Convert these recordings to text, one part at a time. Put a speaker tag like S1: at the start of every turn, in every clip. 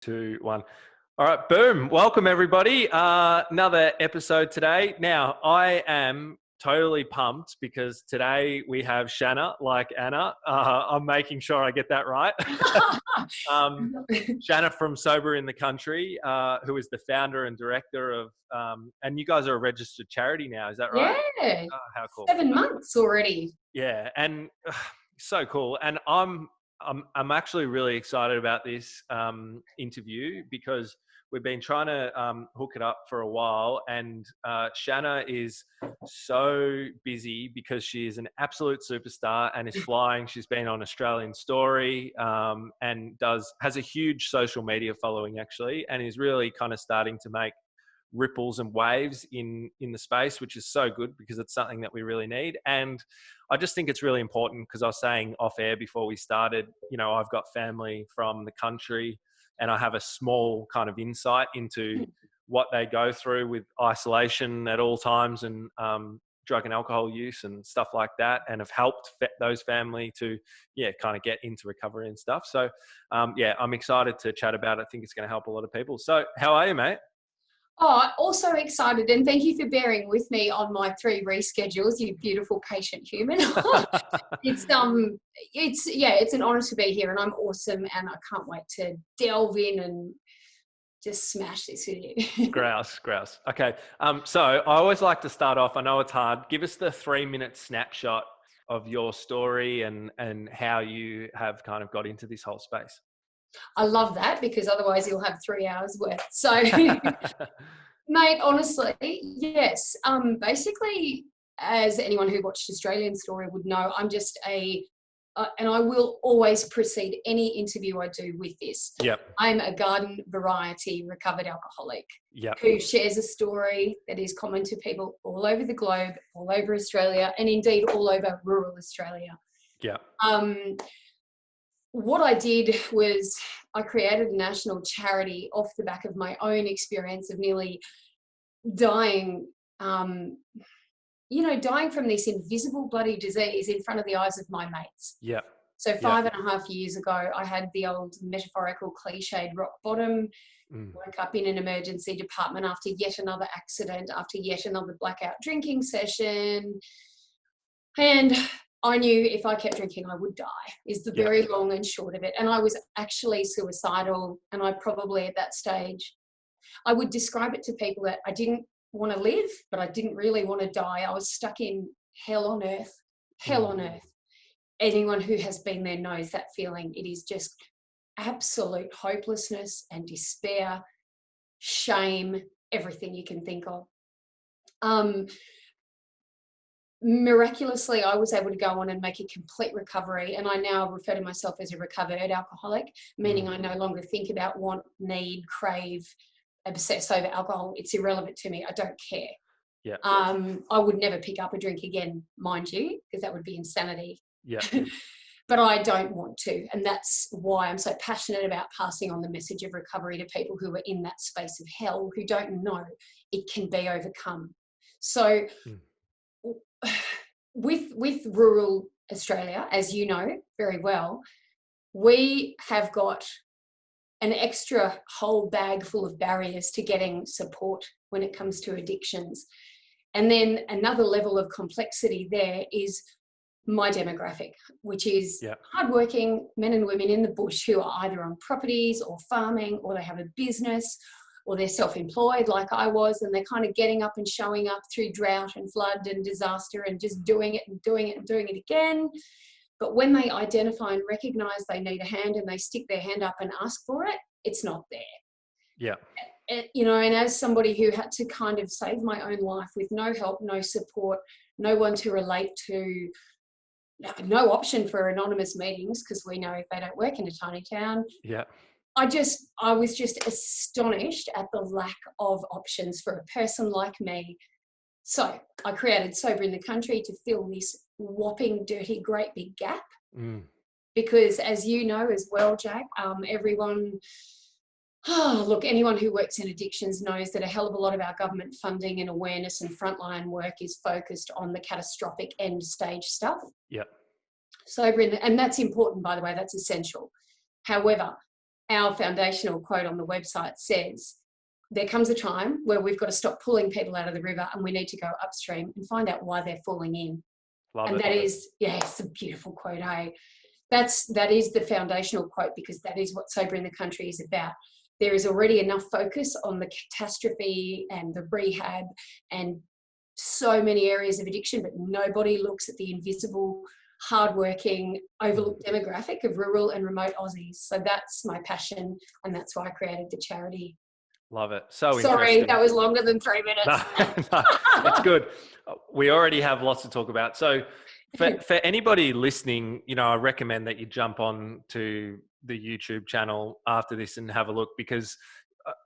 S1: Two, one. All right, boom. Welcome, everybody. Another episode today. Now, I am totally pumped because today we have Shanna, like Anna. I'm making sure I get that right. Shanna from Sober in the Country, who is the founder and director of, and you guys are a registered charity now, is that right?
S2: Yeah.
S1: Oh, how cool.
S2: 7 months already.
S1: Yeah, and so cool. And I'm actually really excited about this interview because we've been trying to hook it up for a while, and Shanna is so busy because she is an absolute superstar and is flying. She's been on Australian Story and has a huge social media following actually, and is really kind of starting to make ripples and waves in the space, which is so good because it's something that we really need. And I just think it's really important because I was saying off air before we started, you know, I've got family from the country and I have a small kind of insight into what they go through with isolation at all times and drug and alcohol use and stuff like that, and have helped those family to, kind of get into recovery and stuff. So, I'm excited to chat about it. I think it's going to help a lot of people. So how are you, mate?
S2: Oh, also excited, and thank you for bearing with me on my 3 reschedules, you beautiful patient human. It's an honor to be here, and I'm awesome, and I can't wait to delve in and just smash this with you.
S1: Grouse. Okay. So I always like to start off, I know it's hard, give us the 3-minute snapshot of your story and how you have kind of got into this whole space.
S2: I love that because otherwise you'll have 3 hours worth. So, mate, honestly, yes. Basically, as anyone who watched Australian Story would know, I'm just and I will always precede any interview I do with this.
S1: Yep.
S2: I'm a garden variety recovered alcoholic
S1: who
S2: shares a story that is common to people all over the globe, all over Australia, and indeed all over rural Australia.
S1: Yeah.
S2: What I did was I created a national charity off the back of my own experience of nearly dying, dying from this invisible bloody disease in front of the eyes of my mates.
S1: Yeah.
S2: So 5.5 years ago, I had the old metaphorical cliched rock bottom, woke up in an emergency department after yet another accident, after yet another blackout drinking session. And I knew if I kept drinking, I would die, is the very long and short of it. And I was actually suicidal. And I probably at that stage, I would describe it to people that I didn't want to live, but I didn't really want to die. I was stuck in hell on earth. Anyone who has been there knows that feeling. It is just absolute hopelessness and despair, shame, everything you can think of. Miraculously, I was able to go on and make a complete recovery, and I now refer to myself as a recovered alcoholic, meaning I no longer think about want, need, crave, obsess over alcohol. It's irrelevant to me. I don't care.
S1: Yeah.
S2: I would never pick up a drink again, mind you, because that would be insanity.
S1: Yeah.
S2: But I don't want to, and that's why I'm so passionate about passing on the message of recovery to people who are in that space of hell, who don't know it can be overcome. So with rural Australia, as you know very well, we have got an extra whole bag full of barriers to getting support when it comes to addictions. And then another level of complexity there is my demographic, which is hardworking men and women in the bush who are either on properties or farming, or they have a business, or they're self-employed like I was, and they're kind of getting up and showing up through drought and flood and disaster and just doing it and doing it and doing it again. But when they identify and recognize they need a hand and they stick their hand up and ask for it, it's not there.
S1: Yeah.
S2: And as somebody who had to kind of save my own life with no help, no support, no one to relate to, no option for anonymous meetings because we know they don't work in a tiny town.
S1: Yeah.
S2: I was just astonished at the lack of options for a person like me. So I created Sober in the Country to fill this whopping, dirty, great big gap. Because as you know as well, Jack, anyone who works in addictions knows that a hell of a lot of our government funding and awareness and frontline work is focused on the catastrophic end stage stuff.
S1: Yep.
S2: And that's important, by the way, that's essential. However, our foundational quote on the website says, there comes a time where we've got to stop pulling people out of the river and we need to go upstream and find out why they're falling in.
S1: Love
S2: and
S1: it.
S2: that is, yeah, it's a beautiful quote, hey? That is the foundational quote, because that is what Sober in the Country is about. There is already enough focus on the catastrophe and the rehab and so many areas of addiction, but nobody looks at the invisible, hardworking, overlooked demographic of rural and remote Aussies. So that's my passion, and that's why I created the charity.
S1: Love it. So
S2: Sorry,
S1: interesting.
S2: that was longer than 3 minutes.
S1: No, it's good. We already have lots to talk about. So for anybody listening, I recommend that you jump on to the YouTube channel after this and have a look, because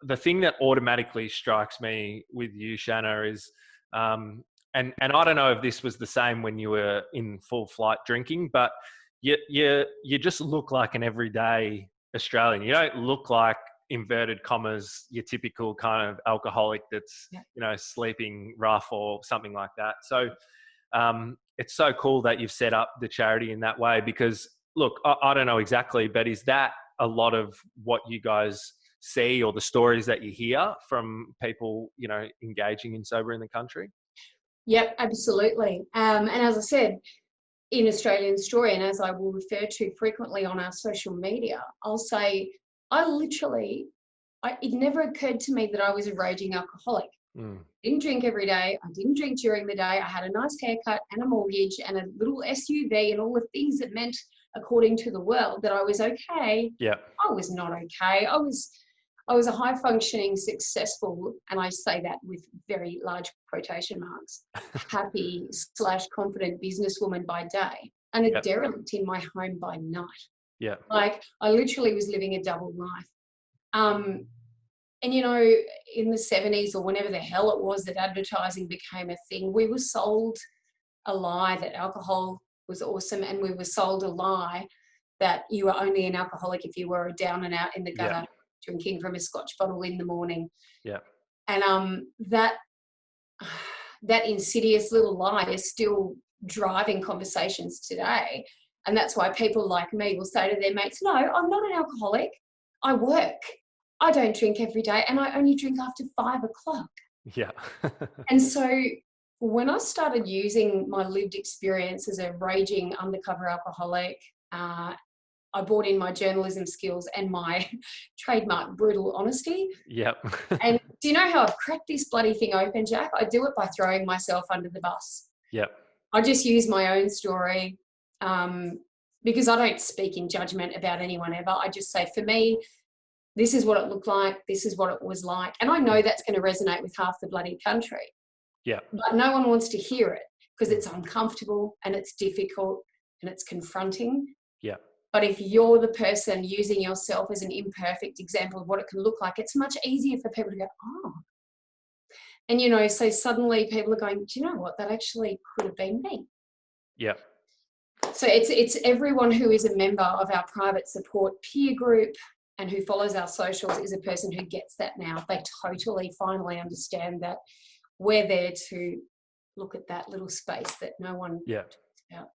S1: the thing that automatically strikes me with you, Shanna, is, and I don't know if this was the same when you were in full flight drinking, but you just look like an everyday Australian. You don't look like, inverted commas, your typical kind of alcoholic that's, sleeping rough or something like that. So it's so cool that you've set up the charity in that way, because look, I don't know exactly, but is that a lot of what you guys see, or the stories that you hear from people, engaging in Sober in the Country?
S2: Yep, absolutely. And as I said, in Australian Story, and as I will refer to frequently on our social media, I'll say, it never occurred to me that I was a raging alcoholic. Didn't drink every day. I didn't drink during the day. I had a nice haircut and a mortgage and a little SUV and all the things that meant, according to the world, that I was okay.
S1: Yeah.
S2: I was not okay. I was a high functioning, successful, and I say that with very large quotation marks, happy / confident businesswoman by day, and a derelict in my home by night.
S1: Yeah.
S2: Like, I literally was living a double life. And, in the 70s or whenever the hell it was that advertising became a thing, we were sold a lie that alcohol was awesome, and we were sold a lie that you were only an alcoholic if you were down and out in the gutter, drinking from a Scotch bottle in the morning.
S1: Yeah.
S2: And that insidious little lie is still driving conversations today. And that's why people like me will say to their mates, no, I'm not an alcoholic. I work. I don't drink every day, and I only drink after 5 o'clock.
S1: Yeah.
S2: And so when I started using my lived experience as a raging undercover alcoholic, I brought in my journalism skills and my trademark brutal honesty.
S1: Yep.
S2: And do you know how I've cracked this bloody thing open, Jack? I do it by throwing myself under the bus.
S1: Yep.
S2: I just use my own story, because I don't speak in judgment about anyone ever. I just say, for me, this is what it looked like. This is what it was like. And I know that's going to resonate with half the bloody country.
S1: Yeah.
S2: But no one wants to hear it because it's uncomfortable and it's difficult and it's confronting. Yeah. But if you're the person using yourself as an imperfect example of what it can look like, it's much easier for people to go, oh. And, so suddenly people are going, do you know what? That actually could have been me. Yeah. So it's everyone who is a member of our private support peer group and who follows our socials is a person who gets that now. They totally finally understand that we're there to look at that little space that no one talks about.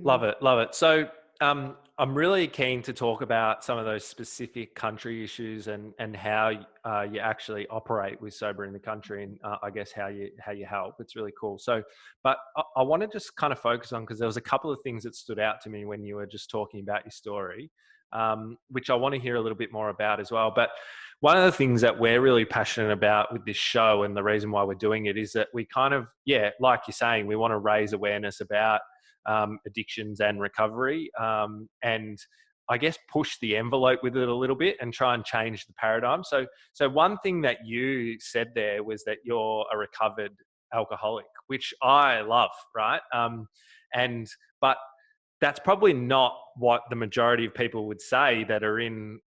S1: Love it. Love it. So I'm really keen to talk about some of those specific country issues and how you actually operate with Sober in the Country, and I guess how you help. It's really cool. So, but I want to just kind of focus on, because there was a couple of things that stood out to me when you were just talking about your story, which I want to hear a little bit more about as well. But one of the things that we're really passionate about with this show, and the reason why we're doing it, is that we kind of, like you're saying, we want to raise awareness about addictions and recovery, and I guess push the envelope with it a little bit and try and change the paradigm. So one thing that you said there was that you're a recovered alcoholic, which I love, right? But that's probably not what the majority of people would say that are in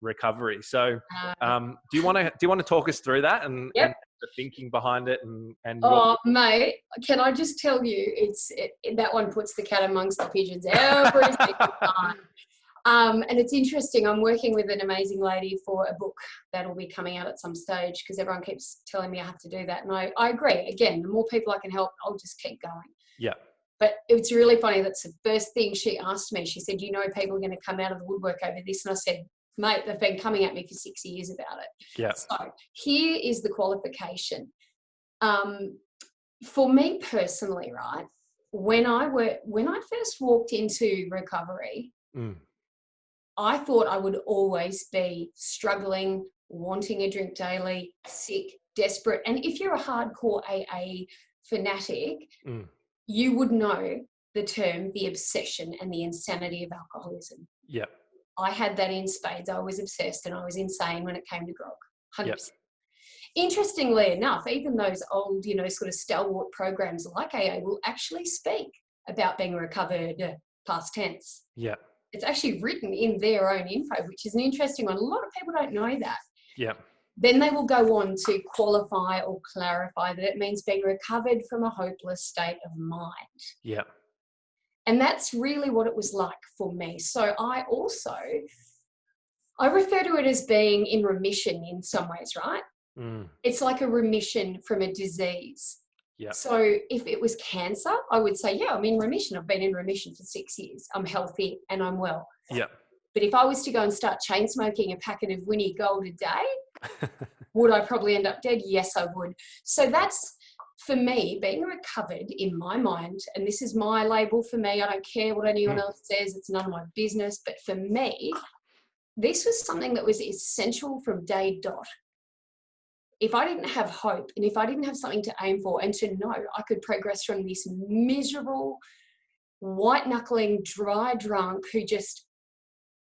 S1: recovery. So do you want to talk us through that and the thinking behind it and
S2: mate, can I just tell you, that one puts the cat amongst the pigeons every single time. And it's interesting, I'm working with an amazing lady for a book that'll be coming out at some stage, because everyone keeps telling me I have to do that, and I agree. Again, the more people I can help, I'll just keep going. But it's really funny, that's the first thing she asked me. She said, people are going to come out of the woodwork over this. And I said, Mate, they've been coming at me for 6 years about it.
S1: Yeah.
S2: So here is the qualification. For me personally, right, when I first walked into recovery, I thought I would always be struggling, wanting a drink daily, sick, desperate. And if you're a hardcore AA fanatic, you would know the term the obsession and the insanity of alcoholism.
S1: Yeah.
S2: I had that in spades. I was obsessed and I was insane when it came to grog. 100%.
S1: Yep.
S2: Interestingly enough, even those old, sort of stalwart programs like AA will actually speak about being recovered, past tense.
S1: Yeah.
S2: It's actually written in their own info, which is an interesting one. A lot of people don't know that.
S1: Yeah.
S2: Then they will go on to qualify or clarify that it means being recovered from a hopeless state of mind.
S1: Yeah.
S2: And that's really what it was like for me. So I refer to it as being in remission in some ways, right? It's like a remission from a disease.
S1: Yeah.
S2: So if it was cancer, I would say, yeah, I'm in remission. I've been in remission for 6 years. I'm healthy and I'm well.
S1: Yeah.
S2: But if I was to go and start chain smoking a packet of Winnie Gold a day, would I probably end up dead? Yes, I would. So that's, for me, being recovered in my mind, and this is my label for me. I don't care what anyone else says. It's none of my business. But for me, this was something that was essential from day dot. If I didn't have hope and if I didn't have something to aim for and to know I could progress from this miserable, white-knuckling, dry drunk who just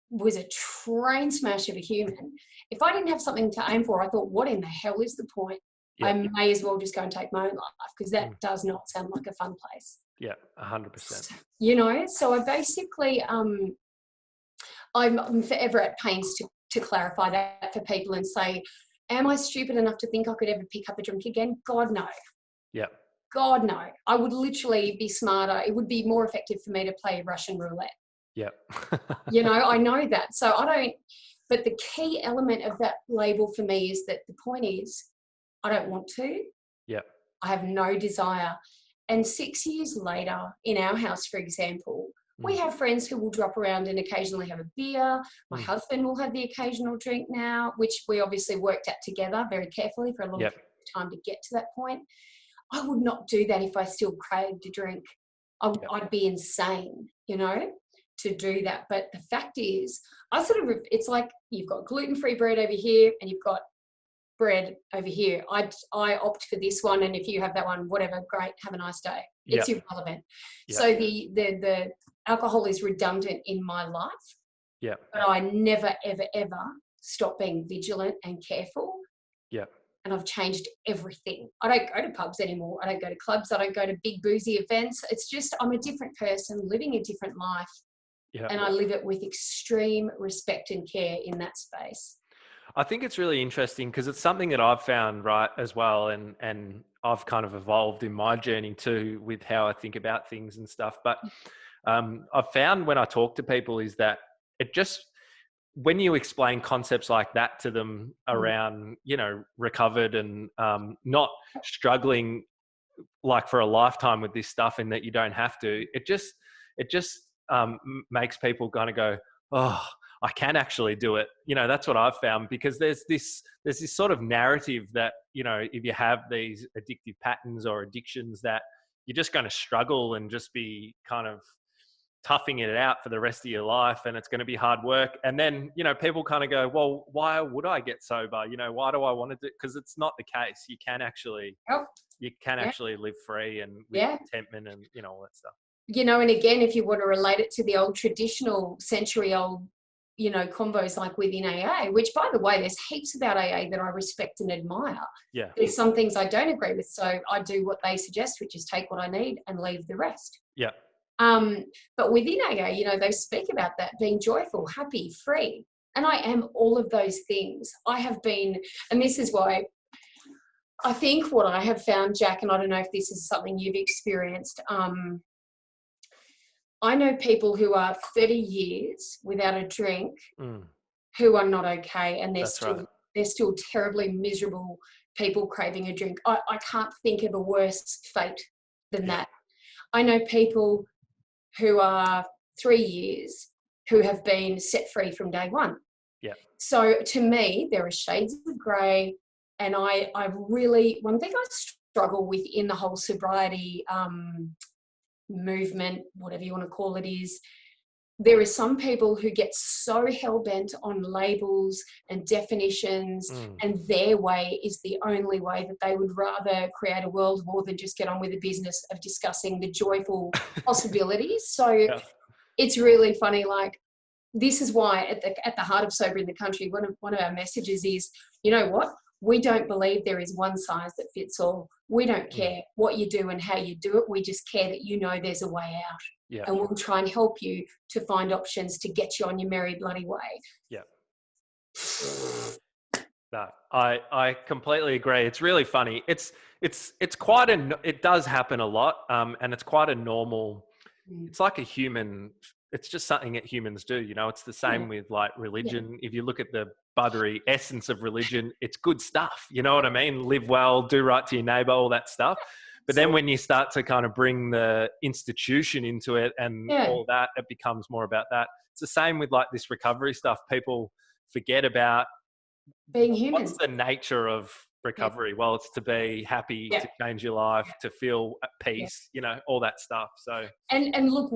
S2: was a train smash of a human, if I didn't have something to aim for, I thought, what in the hell is the point? Yeah. I may as well just go and take my own life because that does not sound like a fun place.
S1: Yeah, 100%.
S2: So I basically, I'm forever at pains to clarify that for people and say, am I stupid enough to think I could ever pick up a drink again? God, no.
S1: Yeah.
S2: God, no. I would literally be smarter. It would be more effective for me to play Russian roulette.
S1: Yeah.
S2: I know that. So but the key element of that label for me is that the point is, I don't want to.
S1: Yeah.
S2: I have no desire. And 6 years later, in our house, for example, we have friends who will drop around and occasionally have a beer. My husband will have the occasional drink now, which we obviously worked at together very carefully for a long period of time to get to that point. I would not do that if I still craved a drink. I'd be insane, to do that. But the fact is, it's like you've got gluten-free bread over here and you've got bread over here. I opt for this one, and if you have that one, whatever, great, have a nice day. It's irrelevant. So the alcohol is redundant in my life. Yeah. But I never, ever, ever stop being vigilant and careful. Yeah. And I've changed everything. I don't go to pubs anymore. I don't go to clubs. I don't go to big boozy events. It's just I'm a different person living a different life. Yeah. And I live it with extreme respect and care in that space.
S1: I think it's really interesting because it's something that I've found, right, as well. And I've kind of evolved in my journey too with how I think about things and stuff. But I've found when I talk to people is that it just, when you explain concepts like that to them around, recovered and not struggling like for a lifetime with this stuff and that you don't have to, it just makes people kind of go, oh, I can actually do it. That's what I've found, because there's this sort of narrative that, if you have these addictive patterns or addictions, that you're just going to struggle and just be kind of toughing it out for the rest of your life, and it's going to be hard work. And then, people kind of go, well, why would I get sober? Why do I want to do it? Because it's not the case. You can actually, actually live free and with contentment and, all that stuff.
S2: And again, if you want to relate it to the old traditional century-old, combos like within AA, which, by the way, there's heaps about AA that I respect and admire. Yeah. There's some things I don't agree with. So I do what they suggest, which is take what I need and leave the rest. Yeah. But within AA, they speak about that being joyful, happy, free. And I am all of those things. I have been, and this is why I think what I have found, Jack, and I don't know if this is something you've experienced, I know people who are 30 years without a drink who are not okay, and they're still terribly miserable people craving a drink. I can't think of a worse fate than that. I know people who are 3 years who have been set free from day one.
S1: Yeah.
S2: So to me, there are shades of grey, and I really, one thing I struggle with in the whole sobriety movement, whatever you want to call it, is there are some people who get so hell-bent on labels and definitions, and their way is the only way, that they would rather create a world war than just get on with the business of discussing the joyful possibilities. So
S1: Yeah.
S2: it's really funny, like, this is why at the heart of Sober in the Country, one of our messages is, you know what? We don't believe there is one size that fits all. We don't care what you do and how you do it. We just care that you know there's a way out.
S1: Yeah.
S2: And we'll try and help you to find options to get you on your merry bloody way.
S1: Yeah. No, I completely agree. It's really funny. It's quite it does happen a lot. And it's quite a normal, it's like a human, it's just something that humans do, you know. It's the same with like religion. If you look at the buttery essence of religion, it's good stuff. You know what I mean? Live well, do right to your neighbor, all that stuff. But then when you start to kind of bring the institution into it and all that, it becomes more about that. It's the same with like this recovery stuff. People forget about
S2: being human.
S1: What's the nature of recovery? Well, it's to be happy, to change your life, to feel at peace, you know, all that stuff. So
S2: and look,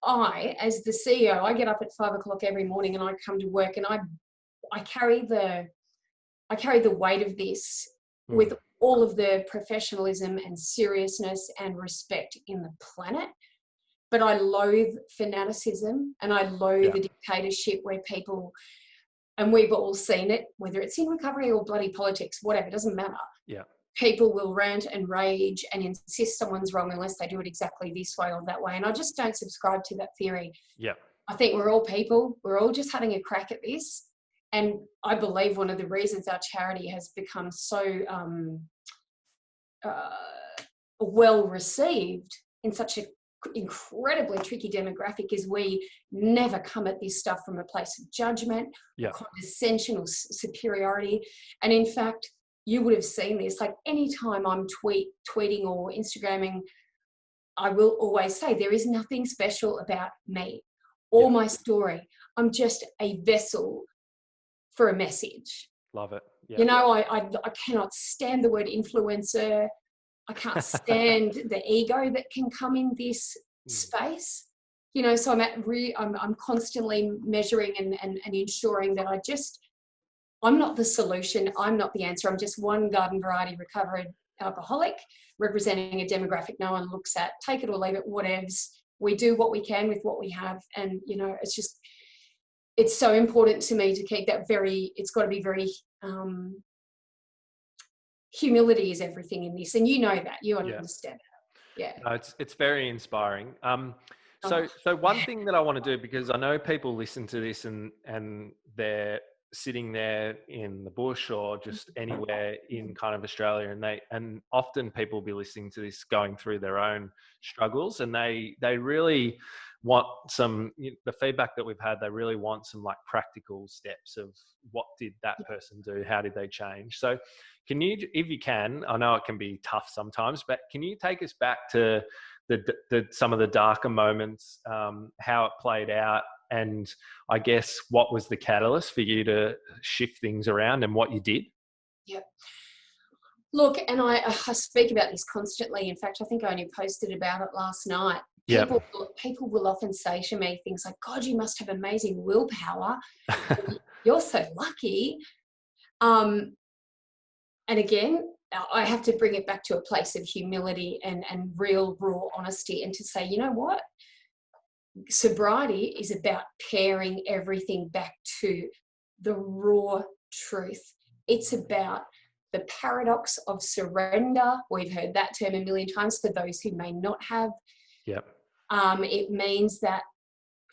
S2: I as the CEO, I get up at 5 o'clock every morning and I come to work, and I carry the weight of this with all of the professionalism and seriousness and respect in the planet. But I loathe fanaticism, and I loathe the dictatorship where people, and we've all seen it, whether it's in recovery or bloody politics, whatever, it doesn't matter.
S1: Yeah.
S2: People will rant and rage and insist someone's wrong unless they do it exactly this way or that way. And I just don't subscribe to that theory.
S1: Yeah.
S2: I think we're all people. We're all just having a crack at this. And I believe one of the reasons our charity has become so well received in such an incredibly tricky demographic is we never come at this stuff from a place of judgment, or condescension, or superiority. And in fact, you would have seen this, like anytime I'm tweeting or Instagramming, I will always say there is nothing special about me or my story. I'm just a vessel for a message.
S1: Love it.
S2: You know, I cannot stand the word influencer. I can't stand the ego that can come in this space. You know, so I'm constantly measuring and ensuring that I'm not the solution. I'm not the answer. I'm just one garden variety recovered alcoholic representing a demographic no one looks at. Take it or leave it, whatevs. We do what we can with what we have. And, you know, it's so important to me to keep that it's got to be very, humility is everything in this. And you know that, you understand that. Yeah.
S1: No, it's very inspiring. So one thing that I want to do, because I know people listen to this and they're sitting there in the bush or just anywhere in kind of Australia, and often people will be listening to this going through their own struggles, and they really want the feedback that we've had, they really want some like practical steps of what did that person do, how did they change. So can you, if you can, I know it can be tough sometimes, but can you take us back to some of the darker moments, how it played out, and I guess what was the catalyst for you to shift things around and what you did?
S2: Yep. Look, and I speak about this constantly. In fact, I think I only posted about it last night. People will often say to me things like, God, you must have amazing willpower. You're so lucky. And again, I have to bring it back to a place of humility and real raw honesty, and to say, you know what? Sobriety is about paring everything back to the raw truth. It's about the paradox of surrender. We've heard that term a million times for those who may not have.
S1: Yep.
S2: It means that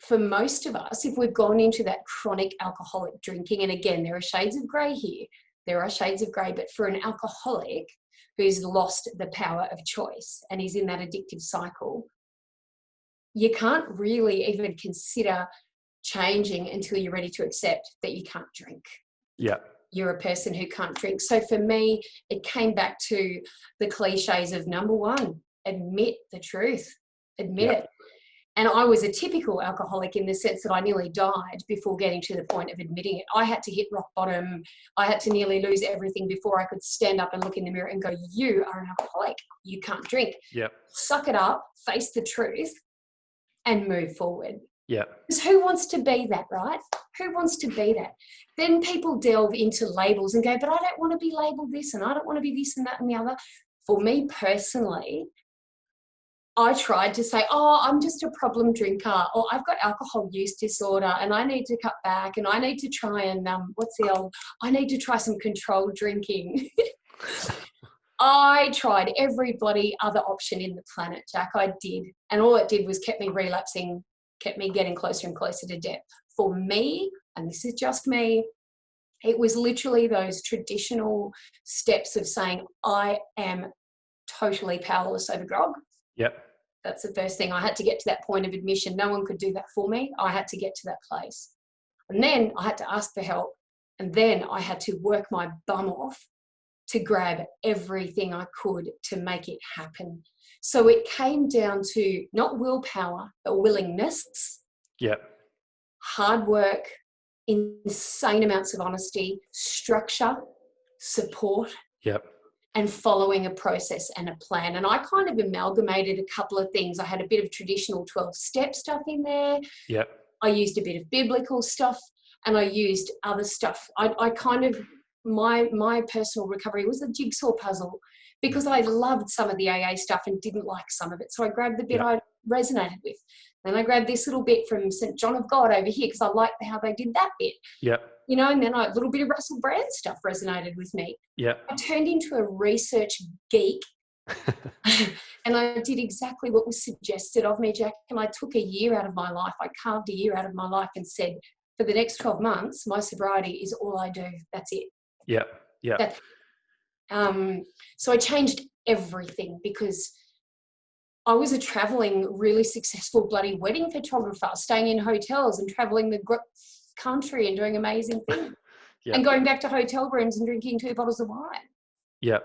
S2: for most of us, if we've gone into that chronic alcoholic drinking, and again, there are shades of grey here, but for an alcoholic who's lost the power of choice and is in that addictive cycle, you can't really even consider changing until you're ready to accept that you can't drink.
S1: Yeah.
S2: You're a person who can't drink. So for me, it came back to the cliches of number one, admit the truth, admit it. And I was a typical alcoholic in the sense that I nearly died before getting to the point of admitting it. I had to hit rock bottom. I had to nearly lose everything before I could stand up and look in the mirror and go, you are an alcoholic. You can't drink.
S1: Yep.
S2: Suck it up, face the truth, and move forward.
S1: Yeah.
S2: Because who wants to be that, right? Who wants to be that? Then people delve into labels and go, but I don't want to be labeled this and I don't want to be this and that and the other. For me personally, I tried to say, oh, I'm just a problem drinker, or I've got alcohol use disorder and I need to cut back and I need to try and, I need to try some controlled drinking. I tried every bloody other option in the planet, Jack. I did. And all it did was kept me relapsing, kept me getting closer and closer to death. For me, and this is just me, it was literally those traditional steps of saying, I am totally powerless over grog.
S1: Yep.
S2: That's the first thing. I had to get to that point of admission. No one could do that for me. I had to get to that place. And then I had to ask for help. And then I had to work my bum off to grab everything I could to make it happen. So it came down to not willpower, but willingness.
S1: Yep.
S2: Hard work, insane amounts of honesty, structure, support.
S1: Yep.
S2: And following a process and a plan. And I kind of amalgamated a couple of things. I had a bit of traditional 12-step stuff in there.
S1: Yep.
S2: I used a bit of biblical stuff and I used other stuff. I kind of, my personal recovery was a jigsaw puzzle because I loved some of the AA stuff and didn't like some of it. So I grabbed the bit I resonated with. Then I grabbed this little bit from St. John of God over here because I liked how they did that bit.
S1: Yep.
S2: You know, and then a little bit of Russell Brand stuff resonated with me.
S1: Yeah.
S2: I turned into a research geek and I did exactly what was suggested of me, Jack. And I took a year out of my life. I carved a year out of my life and said, for the next 12 months, my sobriety is all I do. That's it.
S1: Yeah. Yeah.
S2: So I changed everything because I was a traveling, really successful bloody wedding photographer, staying in hotels and traveling the country and doing amazing things. And going back to hotel rooms and drinking 2 bottles of wine.
S1: Yeah.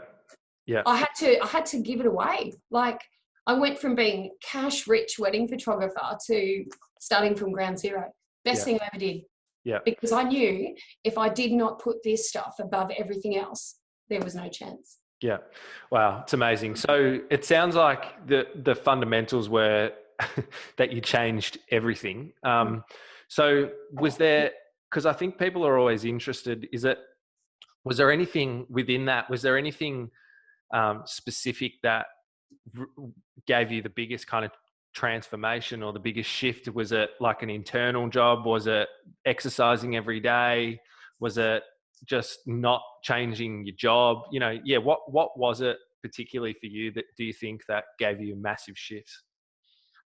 S1: Yeah.
S2: I had to give it away. Like I went from being cash rich wedding photographer to starting from ground zero. Best thing I ever did.
S1: Yeah.
S2: Because I knew if I did not put this stuff above everything else, there was no chance.
S1: Yeah. Wow. It's amazing. So it sounds like the fundamentals were that you changed everything. So was there, because I think people are always interested, was there anything within that? Was there anything specific that gave you the biggest kind of transformation or the biggest shift? Was it like an internal job? Was it exercising every day? Was it just not changing your job? You know, what was it particularly for you that do you think that gave you a massive shift?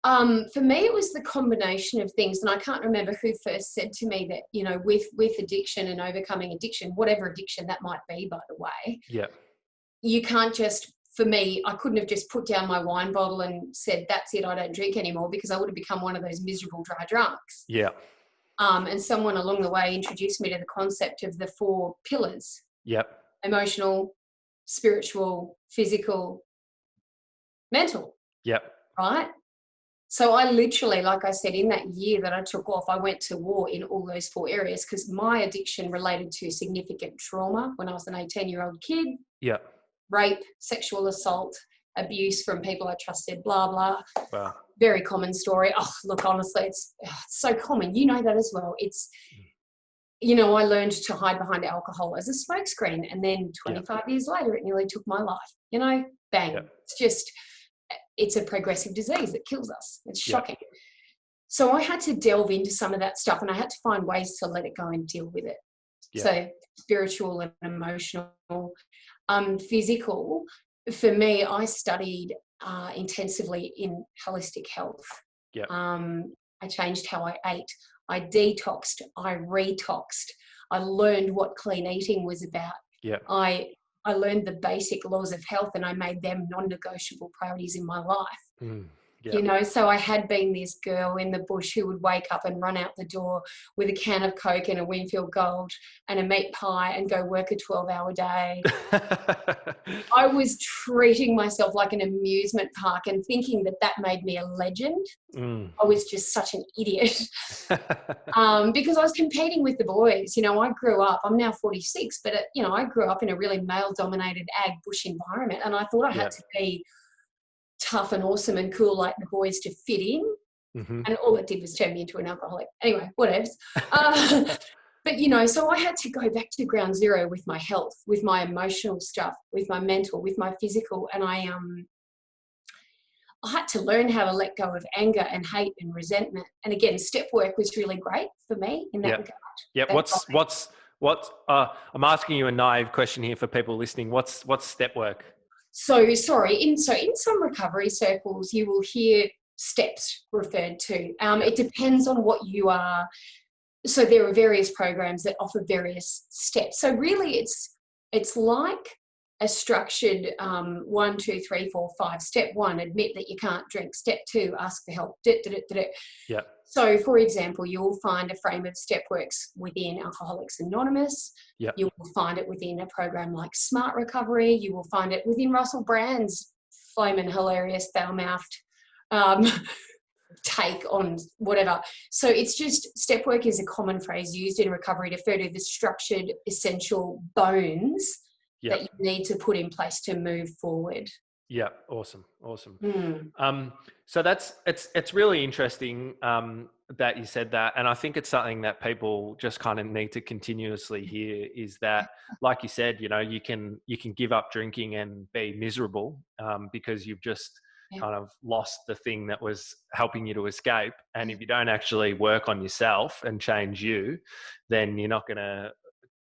S2: For me, it was the combination of things. And I can't remember who first said to me that, you know, with addiction and overcoming addiction, whatever addiction that might be, by the way, you can't just, for me, I couldn't have just put down my wine bottle and said, that's it, I don't drink anymore, because I would have become one of those miserable dry drunks.
S1: Yeah.
S2: And someone along the way introduced me to the concept of the 4 pillars.
S1: Yep.
S2: Emotional, spiritual, physical, mental.
S1: Yep.
S2: Right? So I literally, like I said, in that year that I took off, I went to war in all those 4 areas because my addiction related to significant trauma when I was an 18-year-old kid.
S1: Yeah.
S2: Rape, sexual assault, abuse from people I trusted, blah, blah.
S1: Wow.
S2: Very common story. Oh, look, honestly, it's so common. You know that as well. It's, you know, I learned to hide behind alcohol as a smokescreen. And then 25 years later, it nearly took my life. You know, bang. Yeah. It's just... it's a progressive disease that kills us. It's shocking. Yeah. So I had to delve into some of that stuff and I had to find ways to let it go and deal with it. Yeah. So spiritual and emotional, physical. For me, I studied intensively in holistic health. Yeah. I changed how I ate. I detoxed. I retoxed. I learned what clean eating was about. Yeah. I learned the basic laws of health and I made them non-negotiable priorities in my life.
S1: Yeah.
S2: So I had been this girl in the bush who would wake up and run out the door with a can of Coke and a Winfield Gold and a meat pie and go work a 12-hour day. I was treating myself like an amusement park and thinking that made me a legend. I was just such an idiot because I was competing with the boys. I grew up, I'm now 46, but, I grew up in a really male-dominated ag bush environment, and I thought I had to be tough and awesome and cool like the boys to fit in. And all it did was turn me into an alcoholic. Anyway, whatevs. But, so I had to go back to ground zero with my health, with my emotional stuff, with my mental, with my physical. And I had to learn how to let go of anger and hate and resentment. And again, step work was really great for me in that regard.
S1: Yeah. I'm asking you a naive question here for people listening. What's step work?
S2: So in some recovery circles, you will hear steps referred to. It depends on what you are. So there are various programs that offer various steps. So really, it's like a structured 1, 2, 3, 4, 5. Step 1, admit that you can't drink. Step 2, ask for help.
S1: Yeah.
S2: So, for example, you'll find a frame of step works within Alcoholics Anonymous.
S1: Yep.
S2: You will find it within a program like Smart Recovery. You will find it within Russell Brand's flaming hilarious foul-mouthed take on whatever. So it's just, step work is a common phrase used in recovery to refer to the structured, essential bones that you need to put in place to move forward.
S1: Yeah, awesome. So it's really interesting that you said that, and I think it's something that people just kind of need to continuously hear, is that, like you said, you can give up drinking and be miserable because you've just kind of lost the thing that was helping you to escape. And if you don't actually work on yourself and change you, then you're not going to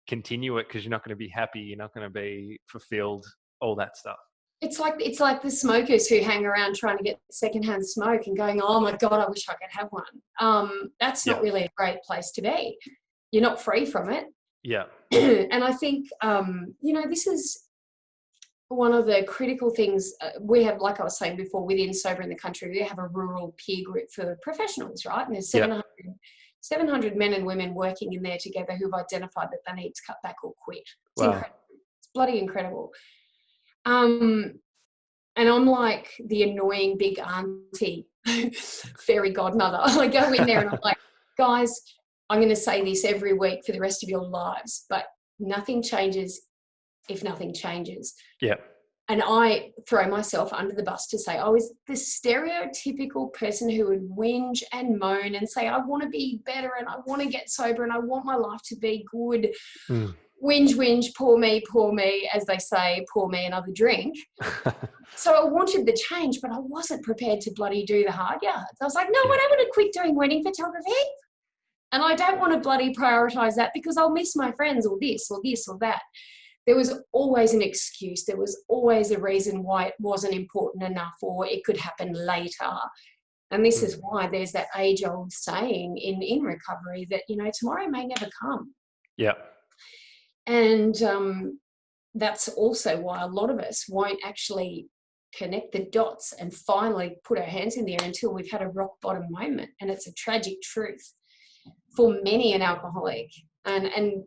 S1: continue it, because you're not going to be happy, you're not going to be fulfilled, all that stuff.
S2: It's like the smokers who hang around trying to get secondhand smoke and going, oh my God, I wish I could have one. That's not really a great place to be. You're not free from it.
S1: Yeah.
S2: And I think, this is one of the critical things we have, like I was saying before, within Sober in the Country, we have a rural peer group for professionals, right? And there's 700 men and women working in there together who've identified that they need to cut back or quit. It's incredible. It's bloody incredible. And I'm like the annoying big auntie, fairy godmother. I go in there and I'm like, guys, I'm going to say this every week for the rest of your lives, but nothing changes if nothing changes.
S1: Yeah.
S2: And I throw myself under the bus to say I was the stereotypical person who would whinge and moan and say, I want to be better and I want to get sober and I want my life to be good. Whinge, poor me, as they say, pour me another drink. So I wanted the change, but I wasn't prepared to bloody do the hard yards. I was like, no, I don't want to quit doing wedding photography. And I don't want to bloody prioritise that because I'll miss my friends or this or this or that. There was always an excuse. There was always a reason why it wasn't important enough or it could happen later. And this is why there's that age-old saying in recovery that, tomorrow may never come.
S1: Yeah.
S2: And that's also why a lot of us won't actually connect the dots and finally put our hands in the air until we've had a rock bottom moment. And it's a tragic truth for many an alcoholic. And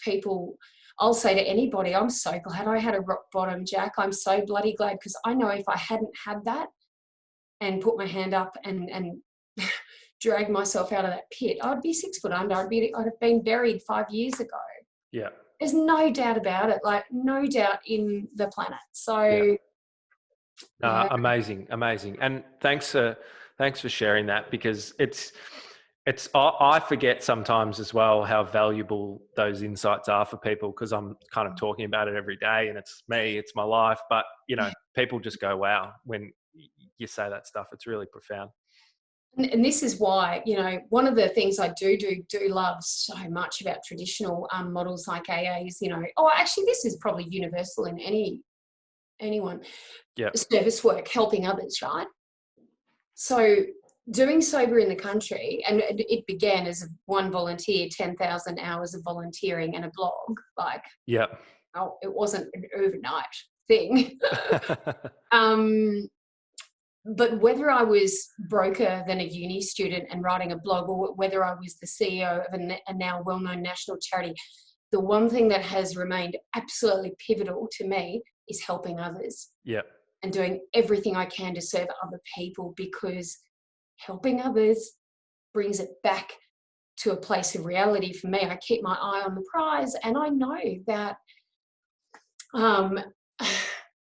S2: people, I'll say to anybody, I'm so glad I had a rock bottom, Jack. I'm so bloody glad, because I know if I hadn't had that and put my hand up and drag myself out of that pit, I'd be 6 foot under. I'd have been buried 5 years ago.
S1: Yeah.
S2: There's no doubt about it. Like, no doubt in the planet. So
S1: amazing. And thanks for sharing that, because I forget sometimes as well how valuable those insights are for people, because I'm kind of talking about it every day and it's me, it's my life. But, people just go, wow, when you say that stuff. It's really profound.
S2: And this is why, one of the things I do love so much about traditional models like AA is, actually this is probably universal in anyone.
S1: Yeah.
S2: Service work, helping others, right? So doing Sober in the Country, and it began as one volunteer, 10,000 hours of volunteering and a blog. Like, it wasn't an overnight thing. but whether I was broker than a uni student and writing a blog, or whether I was the CEO of a now well-known national charity, the one thing that has remained absolutely pivotal to me is helping others.
S1: Yeah.
S2: And doing everything I can to serve other people, because helping others brings it back to a place of reality for me. I keep my eye on the prize, and I know that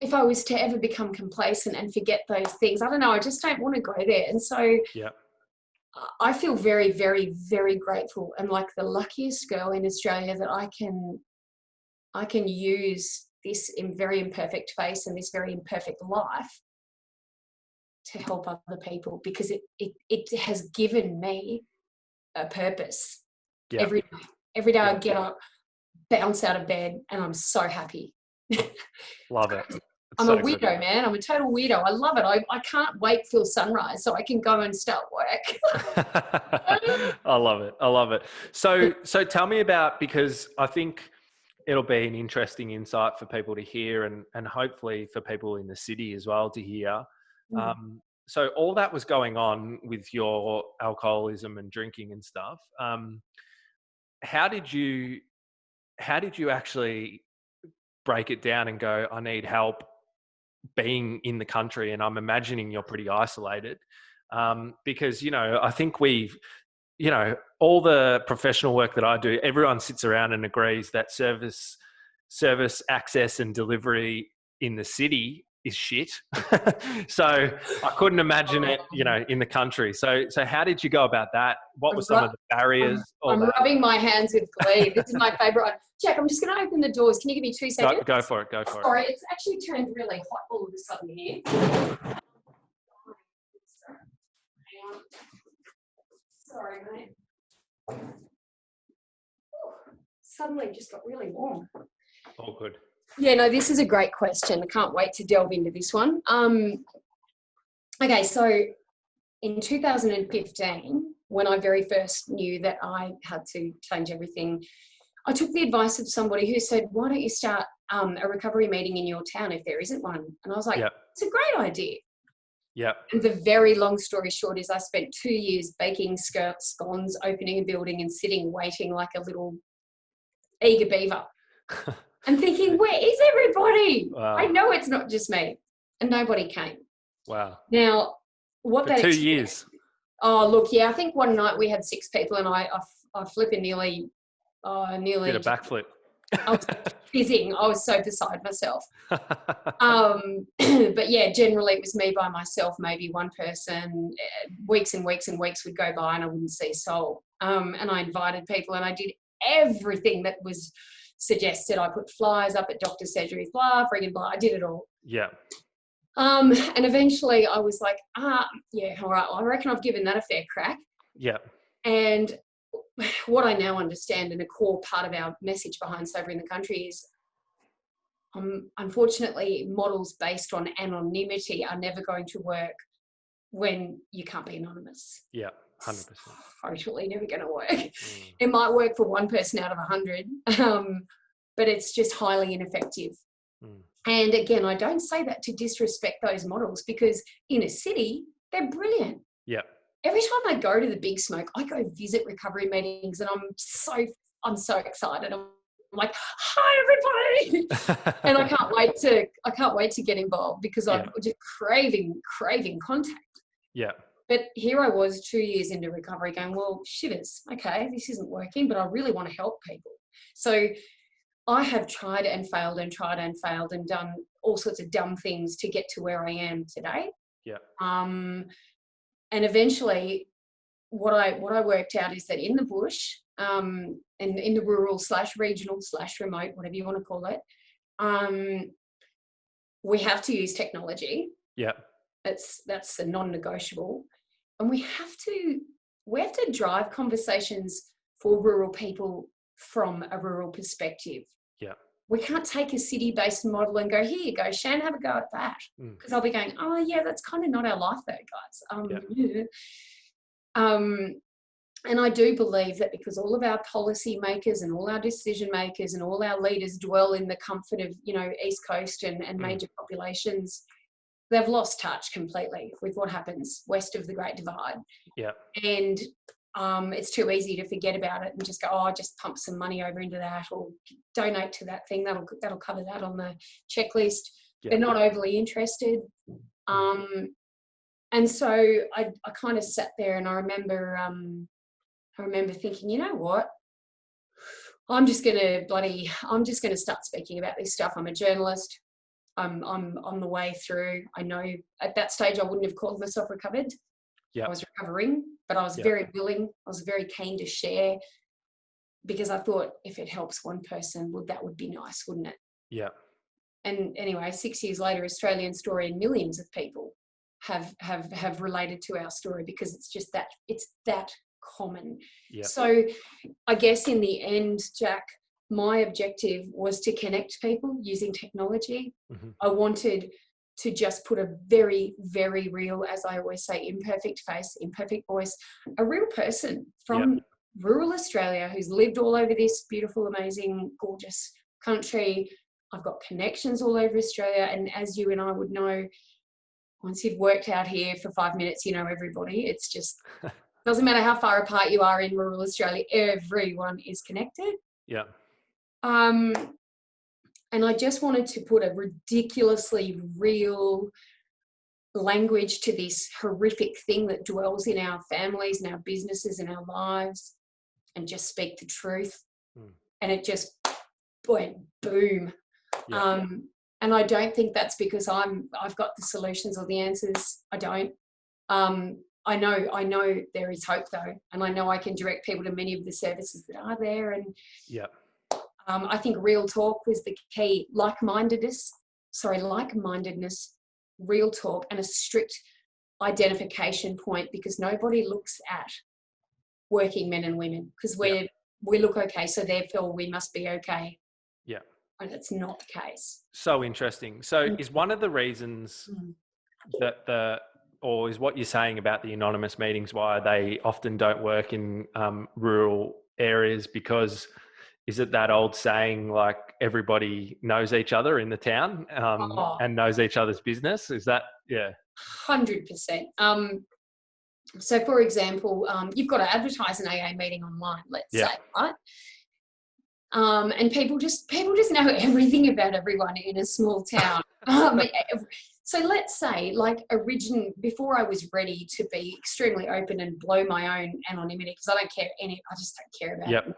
S2: if I was to ever become complacent and forget those things, I don't know, I just don't want to go there. And so
S1: Yeah.
S2: I feel very, very, very grateful and like the luckiest girl in Australia that I can use this very imperfect face and this very imperfect life to help other people, because it has given me a purpose.
S1: Yeah.
S2: Every day I get up, bounce out of bed, and I'm so happy.
S1: Love it.
S2: I'm a weirdo, man. I'm a total weirdo. I love it. I can't wait till sunrise so I can go and start work.
S1: I love it. I love it. So tell me about, because I think it'll be an interesting insight for people to hear, and hopefully for people in the city as well to hear. So all that was going on with your alcoholism and drinking and stuff. How did you actually break it down and go, I need help being in the country? And I'm imagining you're pretty isolated, because, I think all the professional work that I do, everyone sits around and agrees that service access and delivery in the city is shit. So I couldn't imagine it, in the country. So how did you go about that? What were some of the barriers?
S2: I'm rubbing my hands with glee. This is my favorite one. Jack, I'm just going to open the doors. Can you give me 2 seconds?
S1: Go for it.
S2: Sorry, it's actually turned really hot all of a sudden here. Sorry, mate. Suddenly just got really warm.
S1: All good.
S2: Yeah, no, this is a great question. I can't wait to delve into this one. Okay, so in 2015, when I very first knew that I had to change everything, I took the advice of somebody who said, why don't you start a recovery meeting in your town if there isn't one? And I was like, It's a great idea.
S1: Yeah.
S2: And the very long story short is I spent 2 years baking scones, opening a building and sitting waiting like a little eager beaver. And thinking, where is everybody?
S1: Wow.
S2: I know it's not just me. And nobody came.
S1: Wow.
S2: Now, what
S1: For 2 years.
S2: Oh, look, yeah, I think one night we had 6 people and I flipping nearly
S1: did a backflip.
S2: I was fizzing. I was so beside myself. But yeah, generally it was me by myself, maybe one person. Weeks and weeks and weeks would go by and I wouldn't see a soul. And I invited people and I did everything that was suggested. I put flyers up at doctor surgeries, blah, friggin' blah. I did it all.
S1: Yeah.
S2: And eventually I was like, yeah, all right, well, I reckon I've given that a fair crack.
S1: Yeah.
S2: And what I now understand, and a core part of our message behind Sober in the Country, is unfortunately models based on anonymity are never going to work when you can't be anonymous.
S1: Yeah, 100%.
S2: Totally never going to work. It might work for one person out of 100, but it's just highly ineffective. And again, I don't say that to disrespect those models, because in a city, they're brilliant.
S1: Yeah.
S2: Every time I go to the Big Smoke, I go visit recovery meetings and I'm so excited. I'm like, hi everybody. And I can't wait to get involved, because I'm just craving contact.
S1: Yeah.
S2: But here I was 2 years into recovery going, well, shivers, okay, this isn't working, but I really want to help people. So I have tried and failed and tried and failed and done all sorts of dumb things to get to where I am today.
S1: Yeah.
S2: And eventually what I worked out is that in the bush, and in the rural / regional / remote, whatever you want to call it, we have to use technology.
S1: Yeah.
S2: That's a non-negotiable. And we have to drive conversations for rural people from a rural perspective.
S1: Yeah. We
S2: can't take a city-based model and go, here you go, Shan, have a go at that. Because I'll be going, oh yeah, that's kind of not our life though, guys. And I do believe that because all of our policy makers and all our decision makers and all our leaders dwell in the comfort of, East Coast and major populations, they've lost touch completely with what happens west of the Great Divide.
S1: Yeah.
S2: And it's too easy to forget about it and just go, oh, just pump some money over into that or donate to that thing. That'll cover that on the checklist.
S1: Yeah.
S2: They're not overly interested. And so I kind of sat there, and I remember thinking, you know what? I'm just going to start speaking about this stuff. I'm a journalist. I'm on the way through. I know at that stage I wouldn't have called myself recovered.
S1: Yeah.
S2: I was recovering, but I was very willing. I was very keen to share, because I thought if it helps one person, that would be nice, wouldn't it?
S1: Yeah.
S2: And anyway, 6 years later, Australian story, and millions of people have related to our story, because it's that common.
S1: Yeah.
S2: So I guess in the end, Jack, my objective was to connect people using technology. I wanted to just put a very, very real, as I always say, imperfect face, imperfect voice, a real person from rural Australia who's lived all over this beautiful, amazing, gorgeous country. I've got connections all over Australia. And as you and I would know, once you've worked out here for 5 minutes, you know everybody. It's just, doesn't matter how far apart you are in rural Australia, everyone is connected.
S1: Yeah.
S2: And I just wanted to put a ridiculously real language to this horrific thing that dwells in our families and our businesses and our lives, and just speak the truth. And it just went boom.
S1: Yeah.
S2: And I don't think that's because I've got the solutions or the answers. I don't. I know there is hope though, and I know I can direct people to many of the services that are there. And I think real talk was the key. Like-mindedness, real talk, and a strict identification point, because nobody looks at working men and women because we look okay, so therefore we must be okay.
S1: Yeah.
S2: And it's not the case.
S1: So interesting. So is one of the reasons that or is what you're saying about the anonymous meetings why they often don't work in rural areas, because is it that old saying, like, everybody knows each other in the town and knows each other's business? Is that,
S2: 100%. So for example, you've got to advertise an AA meeting online, let's say, right? And people just know everything about everyone in a small town. So let's say, like, before I was ready to be extremely open and blow my own anonymity, because I just don't care about it now.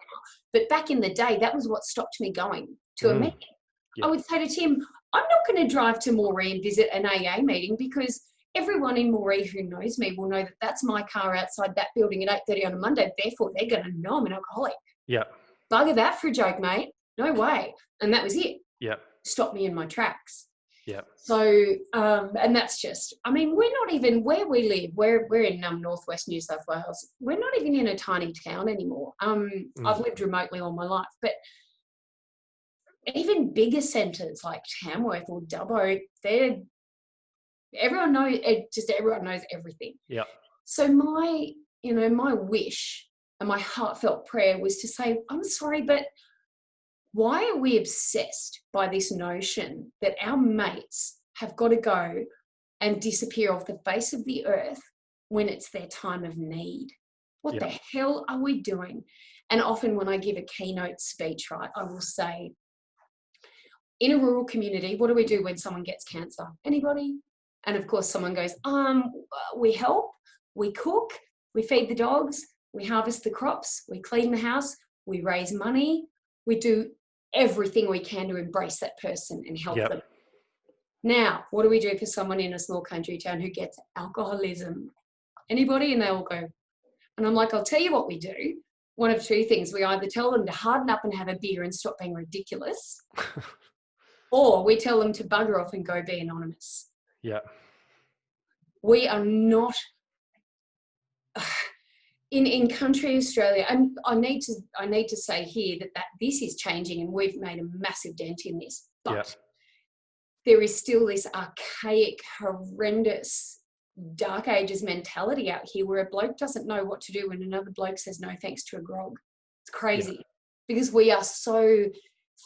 S2: But back in the day, that was what stopped me going to a meeting. I would say to Tim, I'm not going to drive to Moree and visit an AA meeting, because everyone in Moree who knows me will know that that's my car outside that building at 8:30 on a Monday. Therefore, they're going to know I'm an alcoholic. Yeah. Bugger that for a joke, mate. No way. And that was it. Yeah. Stopped me in my tracks. Yeah. So, and that's just, I mean, we're not even where we live. We're in northwest New South Wales. We're not even in a tiny town anymore. I've lived remotely all my life, but even bigger centres like Tamworth or Dubbo, everyone knows everything. Yeah. So my wish and my heartfelt prayer was to say, I'm sorry, but why are we obsessed by this notion that our mates have got to go and disappear off the face of the earth when it's their time of need? What the hell are we doing? And often when I give a keynote speech, right, I will say, in a rural community, what do we do when someone gets cancer? Anybody? And of course someone goes, we help, we cook, we feed the dogs, we harvest the crops, we clean the house, we raise money, we do everything we can to embrace that person and help them. Now, what do we do for someone in a small country town who gets alcoholism? Anybody? And they all go. And I'm like, I'll tell you what we do. One of two things. We either tell them to harden up and have a beer and stop being ridiculous, or we tell them to bugger off and go be anonymous. Yeah. We are not... In country Australia, and I need to say here that this is changing, and we've made a massive dent in this. But there is still this archaic, horrendous, dark ages mentality out here where a bloke doesn't know what to do when another bloke says no thanks to a grog. It's crazy because we are so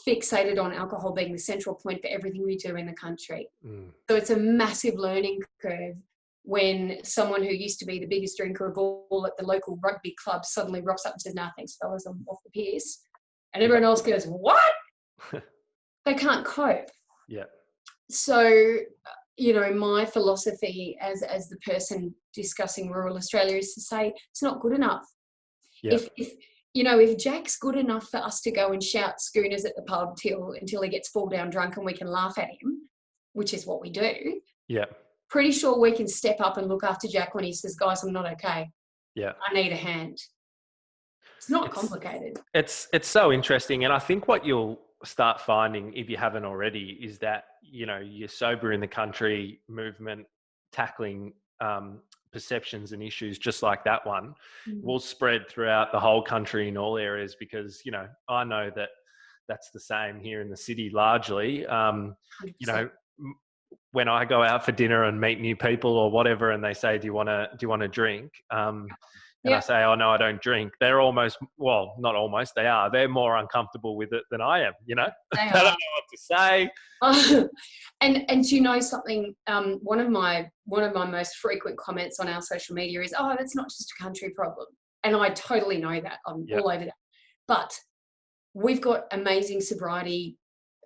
S2: fixated on alcohol being the central point for everything we do in the country.
S1: Mm.
S2: So it's a massive learning curve when someone who used to be the biggest drinker of all at the local rugby club suddenly rocks up and says, "Nah, thanks, fellas, I'm off the piss." And everyone else goes, "What?" They can't cope.
S1: Yeah.
S2: So, my philosophy as the person discussing rural Australia is to say it's not good enough.
S1: Yeah.
S2: If Jack's good enough for us to go and shout schooners at the pub until he gets fall down drunk and we can laugh at him, which is what we do.
S1: Yeah.
S2: Pretty sure we can step up and look after Jack when he says, "Guys, I'm not okay.
S1: Yeah.
S2: I need a hand." It's not complicated.
S1: It's so interesting. And I think what you'll start finding, if you haven't already, is that, your Sober in the Country movement tackling perceptions and issues just like that one will spread throughout the whole country in all areas, because, I know that that's the same here in the city largely. When I go out for dinner and meet new people or whatever, and they say, do you want to drink? And I say, "Oh, no, I don't drink." They're almost, well, not almost, they are. They're more uncomfortable with it than I am, They don't know what to say.
S2: And do you know something? One of my most frequent comments on our social media is, "Oh, that's not just a country problem." And I totally know that. I'm all over that. But we've got amazing sobriety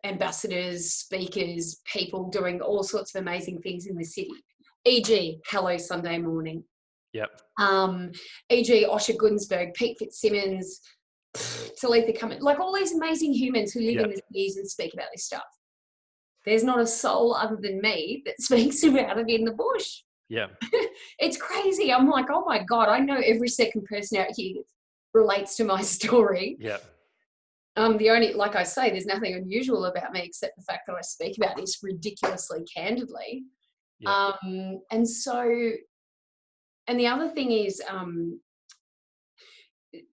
S2: ambassadors, speakers, people doing all sorts of amazing things in the city. E.g., Hello Sunday Morning.
S1: Yep.
S2: E.g., Osher Gunsberg, Pete Fitzsimmons, Talitha Cummins, like all these amazing humans who live in the cities and speak about this stuff. There's not a soul other than me that speaks about it in the bush.
S1: Yeah.
S2: It's crazy. I'm like, oh my God, I know every second person out here relates to my story.
S1: Yeah.
S2: Like I say, there's nothing unusual about me except the fact that I speak about this ridiculously candidly.
S1: Yeah.
S2: And the other thing is,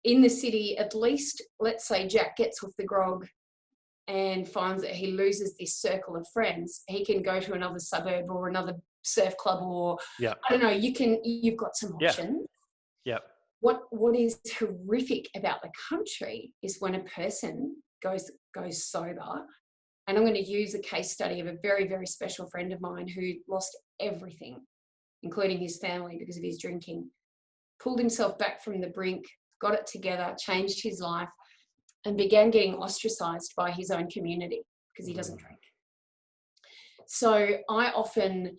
S2: in the city, at least, let's say Jack gets off the grog and finds that he loses this circle of friends, he can go to another suburb or another surf club, or I don't know, you've got some options.
S1: Yeah.
S2: What is horrific about the country is when a person goes sober, and I'm going to use a case study of a very, very special friend of mine who lost everything, including his family, because of his drinking, pulled himself back from the brink, got it together, changed his life, and began getting ostracized by his own community because he doesn't drink. So I often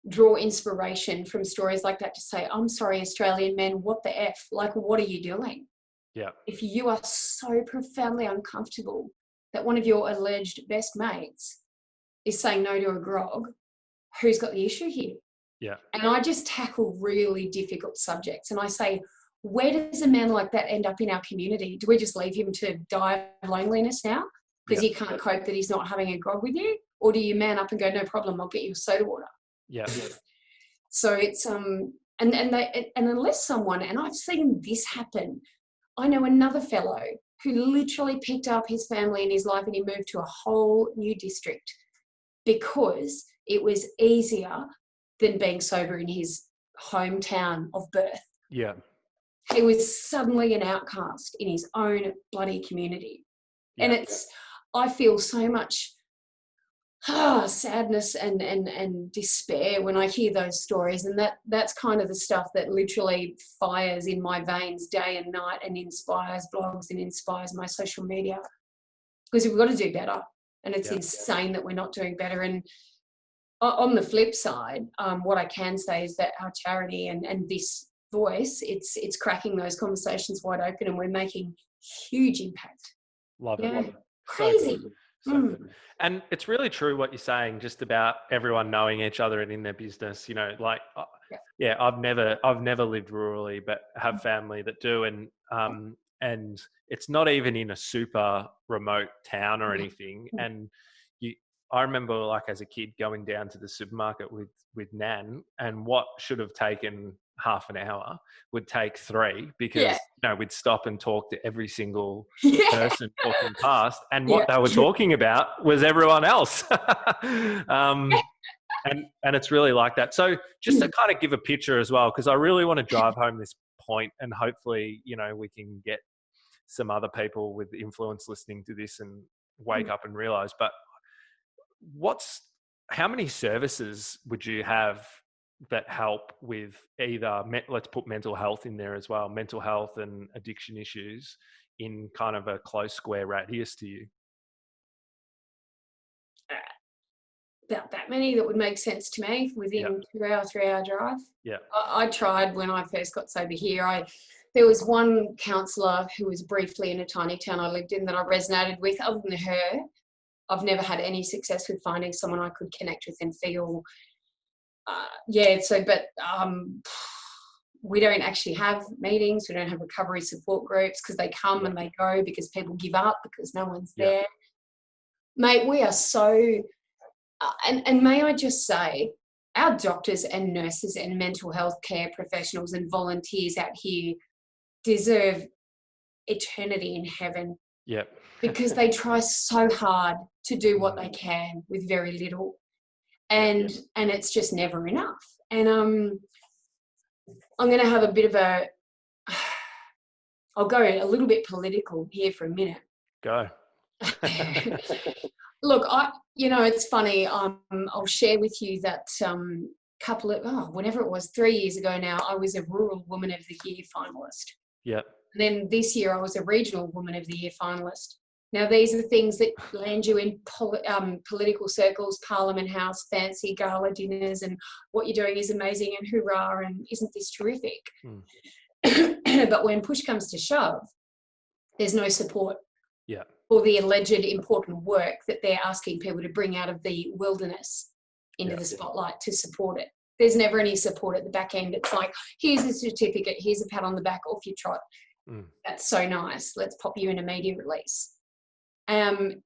S2: draw inspiration from stories like that to say, I'm sorry, Australian men, what the F? Like, what are you doing?
S1: Yeah.
S2: If you are so profoundly uncomfortable that one of your alleged best mates is saying no to a grog, who's got the issue here?
S1: Yeah.
S2: And I just tackle really difficult subjects. And I say, where does a man like that end up in our community? Do we just leave him to die of loneliness now because he can't cope that he's not having a grog with you? Or do you man up and go, no problem, I'll get you a soda water?
S1: Yeah.
S2: So it's and unless someone, and I've seen this happen, I know another fellow who literally picked up his family and his life and he moved to a whole new district because it was easier than being sober in his hometown of birth.
S1: Yeah.
S2: He was suddenly an outcast in his own bloody community.
S1: Yeah.
S2: And I feel so much sadness and despair when I hear those stories, and that's kind of the stuff that literally fires in my veins day and night and inspires blogs and inspires my social media, because we've got to do better, and it's insane that we're not doing better. And on the flip side, what I can say is that our charity and this voice, it's cracking those conversations wide open, and we're making huge impact.
S1: Love it.
S2: Crazy.
S1: So good. And it's really true what you're saying, just about everyone knowing each other and in their business. I've never lived rurally, but have family that do, and it's not even in a super remote town or anything. And I remember, like, as a kid going down to the supermarket with Nan, and what should have taken half an hour would take 3, because we'd stop and talk to every single person walking past, and what they were talking about was everyone else. And it's really like that. So just to kind of give a picture as well, because I really want to drive home this point, and hopefully we can get some other people with influence listening to this and wake up and realize. But how many services would you have that help with either, let's put mental health in there as well, mental health and addiction issues in kind of a close square radius to you?
S2: About that many that would make sense to me within 2 hour, 3 hour drive.
S1: Yeah.
S2: I tried when I first got sober here. There was one counsellor who was briefly in a tiny town I lived in that I resonated with. Other than her, I've never had any success with finding someone I could connect with and feel. We don't actually have meetings. We don't have recovery support groups because they come and they go because people give up because no one's there. Mate, we are so... and may I just say, our doctors and nurses and mental health care professionals and volunteers out here deserve eternity in heaven.
S1: Yep.
S2: Because they try so hard to do what they can with very little. And it's just never enough. And I'm going to have a bit of I'll go a little bit political here for a minute.
S1: Go.
S2: Look, it's funny. I'll share with you that whenever it was, 3 years ago now, I was a Rural Woman of the Year finalist.
S1: Yep.
S2: And then this year I was a Regional Woman of the Year finalist. Now, these are the things that land you in political circles, Parliament House, fancy gala dinners, and what you're doing is amazing and hurrah, and isn't this terrific? But when push comes to shove, there's no support for the alleged important work that they're asking people to bring out of the wilderness into the spotlight to support it. There's never any support at the back end. It's like, here's a certificate, here's a pat on the back, off you trot. That's so nice. Let's pop you in a media release. And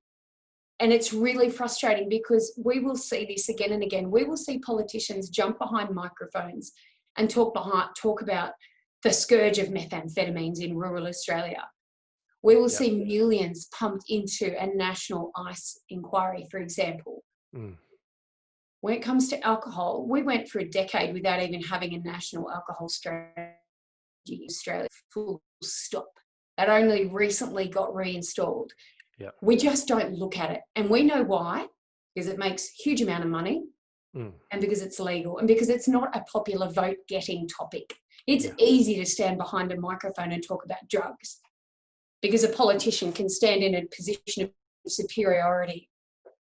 S2: it's really frustrating because we will see this again and again. We will see politicians jump behind microphones and talk about the scourge of methamphetamines in rural Australia. We will see millions pumped into a national ICE inquiry, for example. When it comes to alcohol, we went for a decade without even having a national alcohol strategy in Australia, full stop. That only recently got reinstalled. We just don't look at it. And we know why, because it makes a huge amount of money and because it's legal and because it's not a popular vote-getting topic. It's easy to stand behind a microphone and talk about drugs because a politician can stand in a position of superiority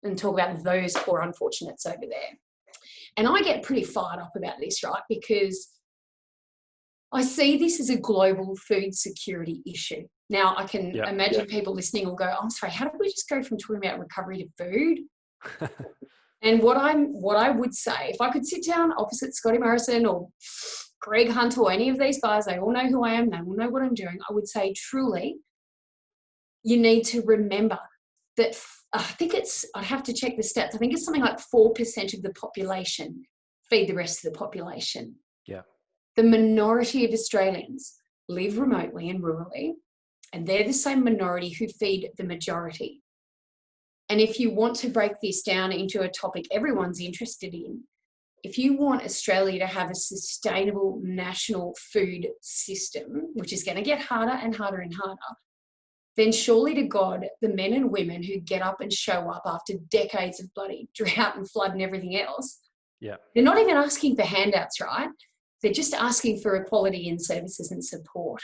S2: and talk about those poor unfortunates over there. And I get pretty fired up about this, right? Because I see this as a global food security issue. Now, I can imagine people listening will go, I'm sorry, how did we just go from talking about recovery to food? And what I would say, if I could sit down opposite Scotty Morrison or Greg Hunt or any of these guys, they all know who I am, they all know what I'm doing, I would say, truly, you need to remember that I'd have to check the stats, I think it's something like 4% of the population feed the rest of the population.
S1: Yeah.
S2: The minority of Australians live remotely and rurally, and they're the same minority who feed the majority. And if you want to break this down into a topic everyone's interested in, if you want Australia to have a sustainable national food system, which is going to get harder and harder and harder, then surely to God, the men and women who get up and show up after decades of bloody drought and flood and everything else, they're not even asking for handouts, right? They're just asking for equality in services and support.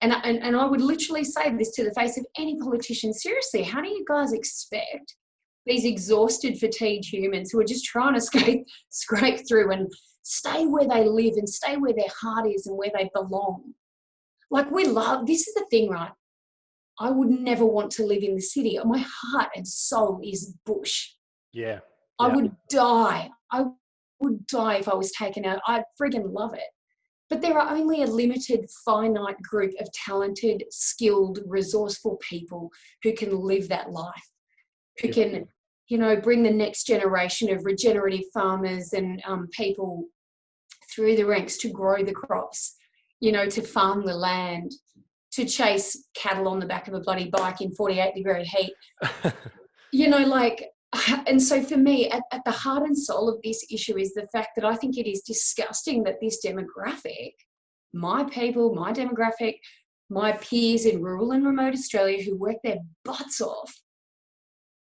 S2: And I would literally say this to the face of any politician, seriously, how do you guys expect these exhausted, fatigued humans who are just trying to scrape through and stay where they live and stay where their heart is and where they belong? Like, this is the thing, right? I would never want to live in the city. My heart and soul is bush.
S1: Yeah.
S2: I would die. I would die if I was taken out. I friggin' love it. But there are only a limited, finite group of talented, skilled, resourceful people who can live that life, who can, bring the next generation of regenerative farmers and people through the ranks to grow the crops, to farm the land, to chase cattle on the back of a bloody bike in 48-degree heat. And so for me, at the heart and soul of this issue is the fact that I think it is disgusting that this demographic, my people, my demographic, my peers in rural and remote Australia who work their butts off,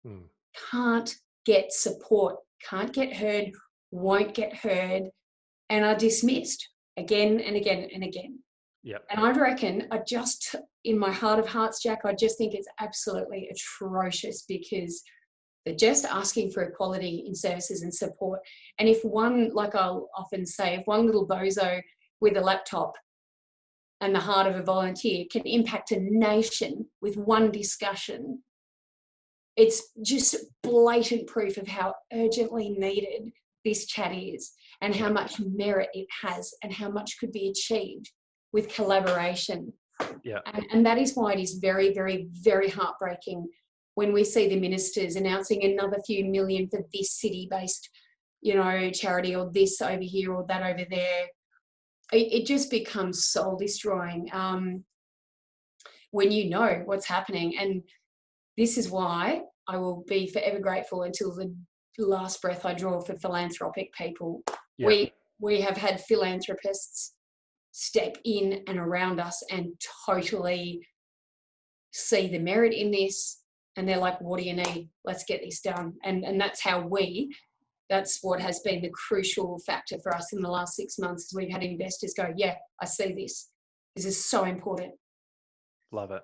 S1: Mm.
S2: can't get support, can't get heard, won't get heard, and are dismissed again and again and again.
S1: Yeah.
S2: And I reckon, in my heart of hearts, Jack, I just think it's absolutely atrocious because they're just asking for equality in services and support. And if one, like I'll often say, if one little bozo with a laptop and the heart of a volunteer can impact a nation with one discussion, it's just blatant proof of how urgently needed this chat is and how much merit it has and how much could be achieved with collaboration.
S1: Yeah.
S2: And that is why it is very, very, very heartbreaking when we see the ministers announcing another few million for this city-based, charity, or this over here or that over there. It just becomes soul-destroying when you know what's happening. And this is why I will be forever grateful until the last breath I draw for philanthropic people.
S1: Yeah.
S2: We have had philanthropists step in and around us and totally see the merit in this. And they're like, what do you need? Let's get this done. And that's what has been the crucial factor for us in the last 6 months, is we've had investors go, yeah, I see this. This is so important.
S1: Love it.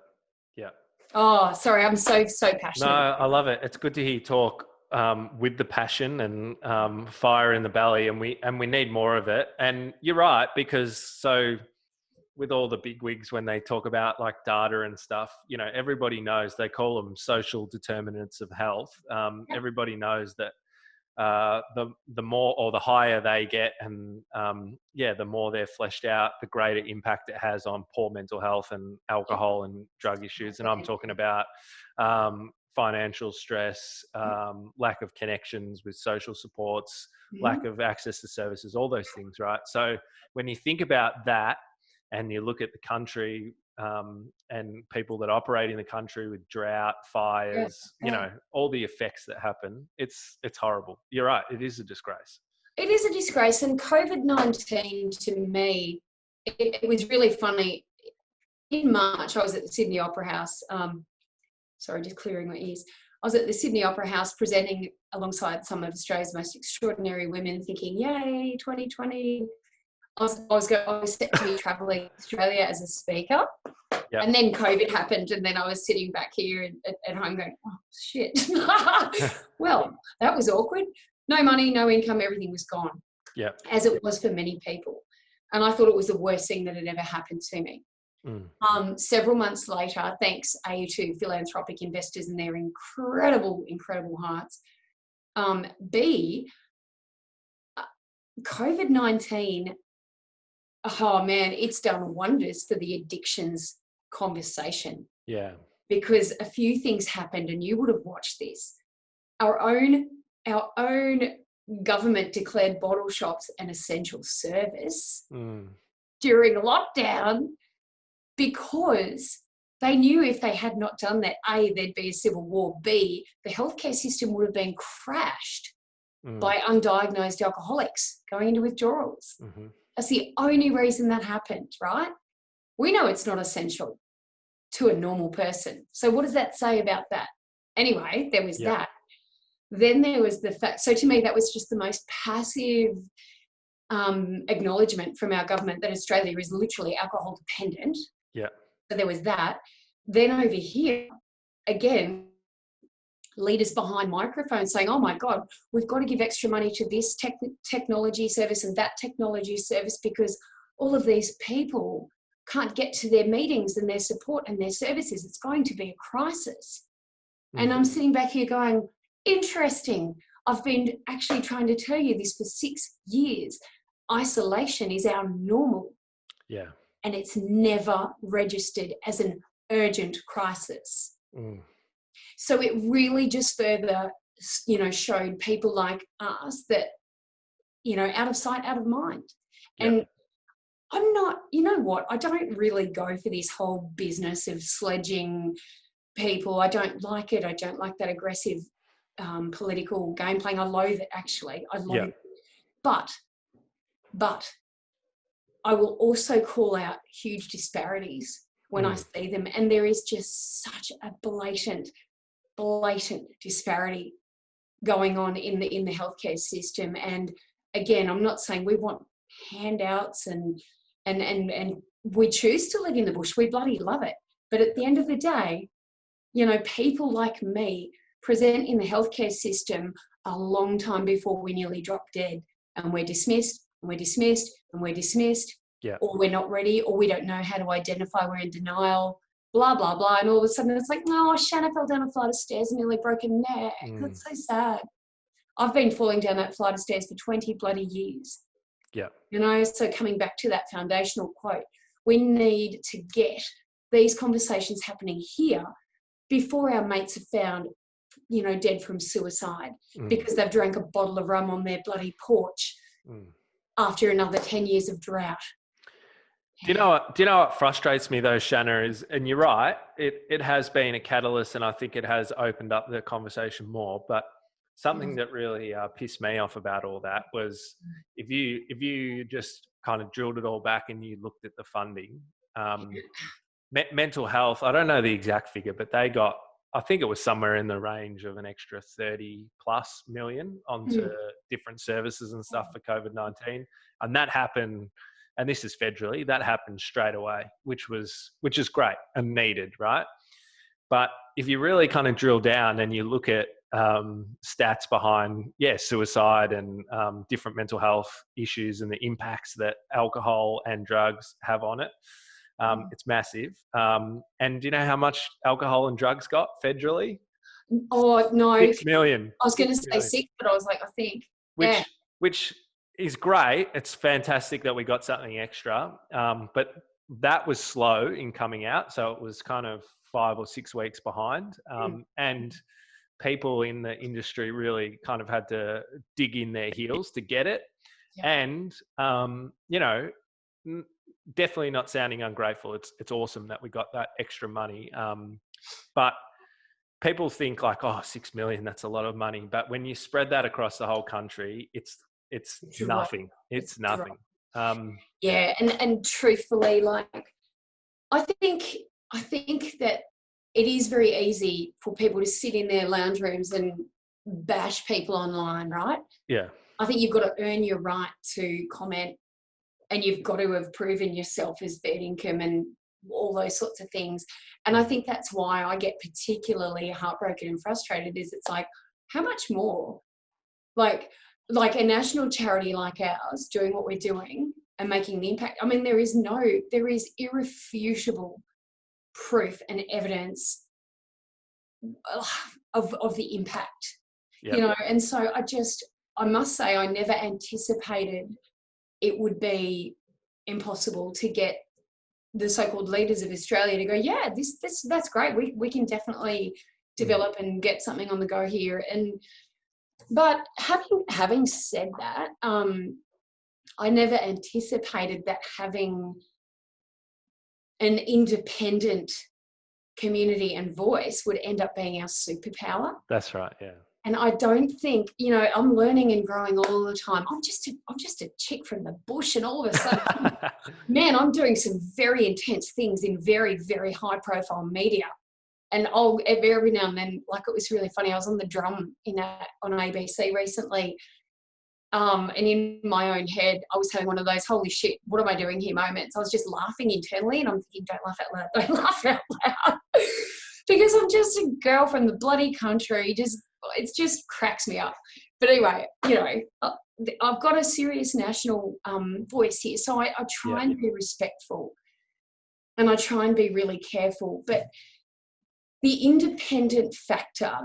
S1: Yeah.
S2: Oh, sorry, I'm so passionate.
S1: No, I love it. It's good to hear you talk with the passion and fire in the belly, and we need more of it. And you're right, because with all the big wigs, when they talk about like data and stuff, everybody knows, they call them social determinants of health. Everybody knows that the more or the higher they get, and the more they're fleshed out, the greater impact it has on poor mental health and alcohol and drug issues. And I'm talking about financial stress, lack of connections with social supports, lack of access to services, all those things, right? So when you think about that and you look at the country and people that operate in the country with drought, fires, all the effects that happen, it's horrible. You're right. It is a disgrace.
S2: It is a disgrace. And COVID-19 to me, it was really funny. In March, I was at the Sydney Opera House. Sorry, just clearing my ears. I was at the Sydney Opera House presenting alongside some of Australia's most extraordinary women, thinking, yay, 2020. I was set to be travelling Australia as a speaker. Yep. And then COVID happened, and then I was sitting back here at home going, oh, shit. Well, that was awkward. No money, no income, everything was gone.
S1: Yeah.
S2: As it was for many people. And I thought it was the worst thing that had ever happened to me. Several months later, thanks A, to philanthropic investors and their incredible, incredible hearts. B, COVID-19, oh man, it's done wonders for the addictions conversation.
S1: Yeah.
S2: Because a few things happened, and you would have watched this. Our own government declared bottle shops an essential service during lockdown, because they knew if they had not done that, A, there'd be a civil war, B, the healthcare system would have been crashed by undiagnosed alcoholics going into withdrawals. Mm-hmm. That's the only reason that happened, right? We know it's not essential to a normal person. So what does that say about that? Anyway, there was that. Then there was the fact, so to me, that was just the most passive acknowledgement from our government that Australia is literally alcohol dependent.
S1: Yeah.
S2: So there was that. Then over here, again, leaders behind microphones saying, oh my God, we've got to give extra money to this technology service and that technology service because all of these people can't get to their meetings and their support and their services. It's going to be a crisis. Mm-hmm. And I'm sitting back here going, interesting. I've been actually trying to tell you this for 6 years. Isolation is our normal.
S1: Yeah.
S2: And it's never registered as an urgent crisis. So it really just further, showed people like us that, out of sight, out of mind. And I'm not, you know what, I don't really go for this whole business of sledging people. I don't like it. I don't like that aggressive political game playing. I loathe it, actually. I loathe it. But I will also call out huge disparities when I see them. And there is just such a blatant blatant disparity going on in the healthcare system. And again, I'm not saying we want handouts and we choose to live in the bush. We bloody love it. But at the end of the day, you know, people like me present in the healthcare system a long time before we nearly drop dead, and we're dismissed, and we're dismissed, and we're dismissed, or we're not ready, or we don't know how to identify, we're in denial, blah, blah, blah. And all of a sudden it's like, no, Shanna fell down a flight of stairs and nearly broke her neck. That's so sad. I've been falling down that flight of stairs for 20 bloody years.
S1: Yeah.
S2: You know, so coming back to that foundational quote, we need to get these conversations happening here before our mates are found, you know, dead from suicide because they've drank a bottle of rum on their bloody porch after another 10 years of drought.
S1: Do you know what frustrates me though, Shanna, is, and you're right, it has been a catalyst, and I think it has opened up the conversation more, but something that really pissed me off about all that was if you just kind of drilled it all back and you looked at the funding, mental health, I don't know the exact figure, but they got, I think it was somewhere in the range of an extra 30 plus million onto different services and stuff for COVID-19. And that happened, and this is federally, that happened straight away, which is great and needed, right? But if you really kind of drill down and you look at stats behind, suicide and different mental health issues and the impacts that alcohol and drugs have on it, it's massive. And do you know how much alcohol and drugs got federally?
S2: Oh, no.
S1: 6 million.
S2: I was going to say 6, but I was like, I think.
S1: Which is great. It's fantastic that we got something extra. But that was slow in coming out. So it was kind of 5 or 6 weeks behind. And people in the industry really kind of had to dig in their heels to get it. And, you know, definitely not sounding ungrateful. It's awesome that we got that extra money. But people think like, oh, 6 million, that's a lot of money. But when you spread that across the whole country, it's nothing. It's nothing.
S2: And truthfully, like, I think that it is very easy for people to sit in their lounge rooms and bash people online, right?
S1: Yeah.
S2: I think you've got to earn your right to comment, and you've got to have proven yourself as fair income and all those sorts of things. And I think that's why I get particularly heartbroken and frustrated, is it's like, how much more? Like a national charity like ours doing what we're doing and making the impact. I mean, there is irrefutable proof and evidence of the impact, you know. And so I must say, I never anticipated it would be impossible to get the so-called leaders of Australia to go, that's great. We can definitely develop and get something on the go here. But having said that, I never anticipated that having an independent community and voice would end up being our superpower.
S1: That's right, yeah.
S2: And I don't think, you know, I'm learning and growing all the time. I'm just a chick from the bush, and all of a sudden, man, I'm doing some very intense things in very, very high profile media. And every now and then, like, it was really funny. I was on the drum on ABC recently. And in my own head, I was having one of those, holy shit, what am I doing here moments. I was just laughing internally, and I'm thinking, don't laugh out loud, don't laugh out loud. Because I'm just a girl from the bloody country, it just cracks me up. But anyway, you know, I've got a serious national voice here. So I try and be respectful, and I try and be really careful. But the independent factor,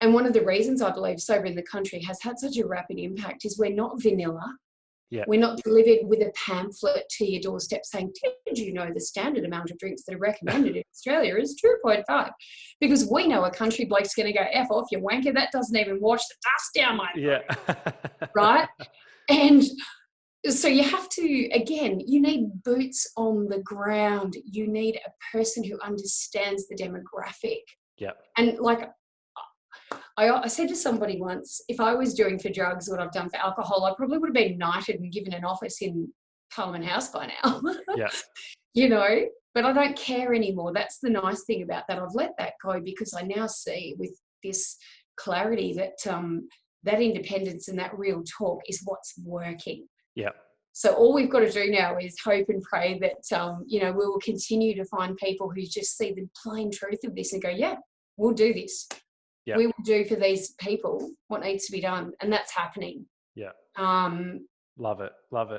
S2: and one of the reasons I believe Sober in the Country has had such a rapid impact, is we're not vanilla. Yeah. We're not delivered with a pamphlet to your doorstep saying, did you know the standard amount of drinks that are recommended in Australia is 2.5? Because we know a country bloke's going to go, F off, you wanker, that doesn't even wash the dust down my throat. Right? And so you have to, again, you need boots on the ground. You need a person who understands the demographic. Yeah. And like, I said to somebody once, if I was doing for drugs what I've done for alcohol, I probably would have been knighted and given an office in Parliament House by now. Yeah. You know, but I don't care anymore. That's the nice thing about that. I've let that go, because I now see with this clarity that that independence and that real talk is what's working.
S1: Yeah.
S2: So all we've got to do now is hope and pray that, we will continue to find people who just see the plain truth of this and go, yeah, we'll do this.
S1: Yeah.
S2: We will do for these people what needs to be done. And that's happening.
S1: Yeah. Love it.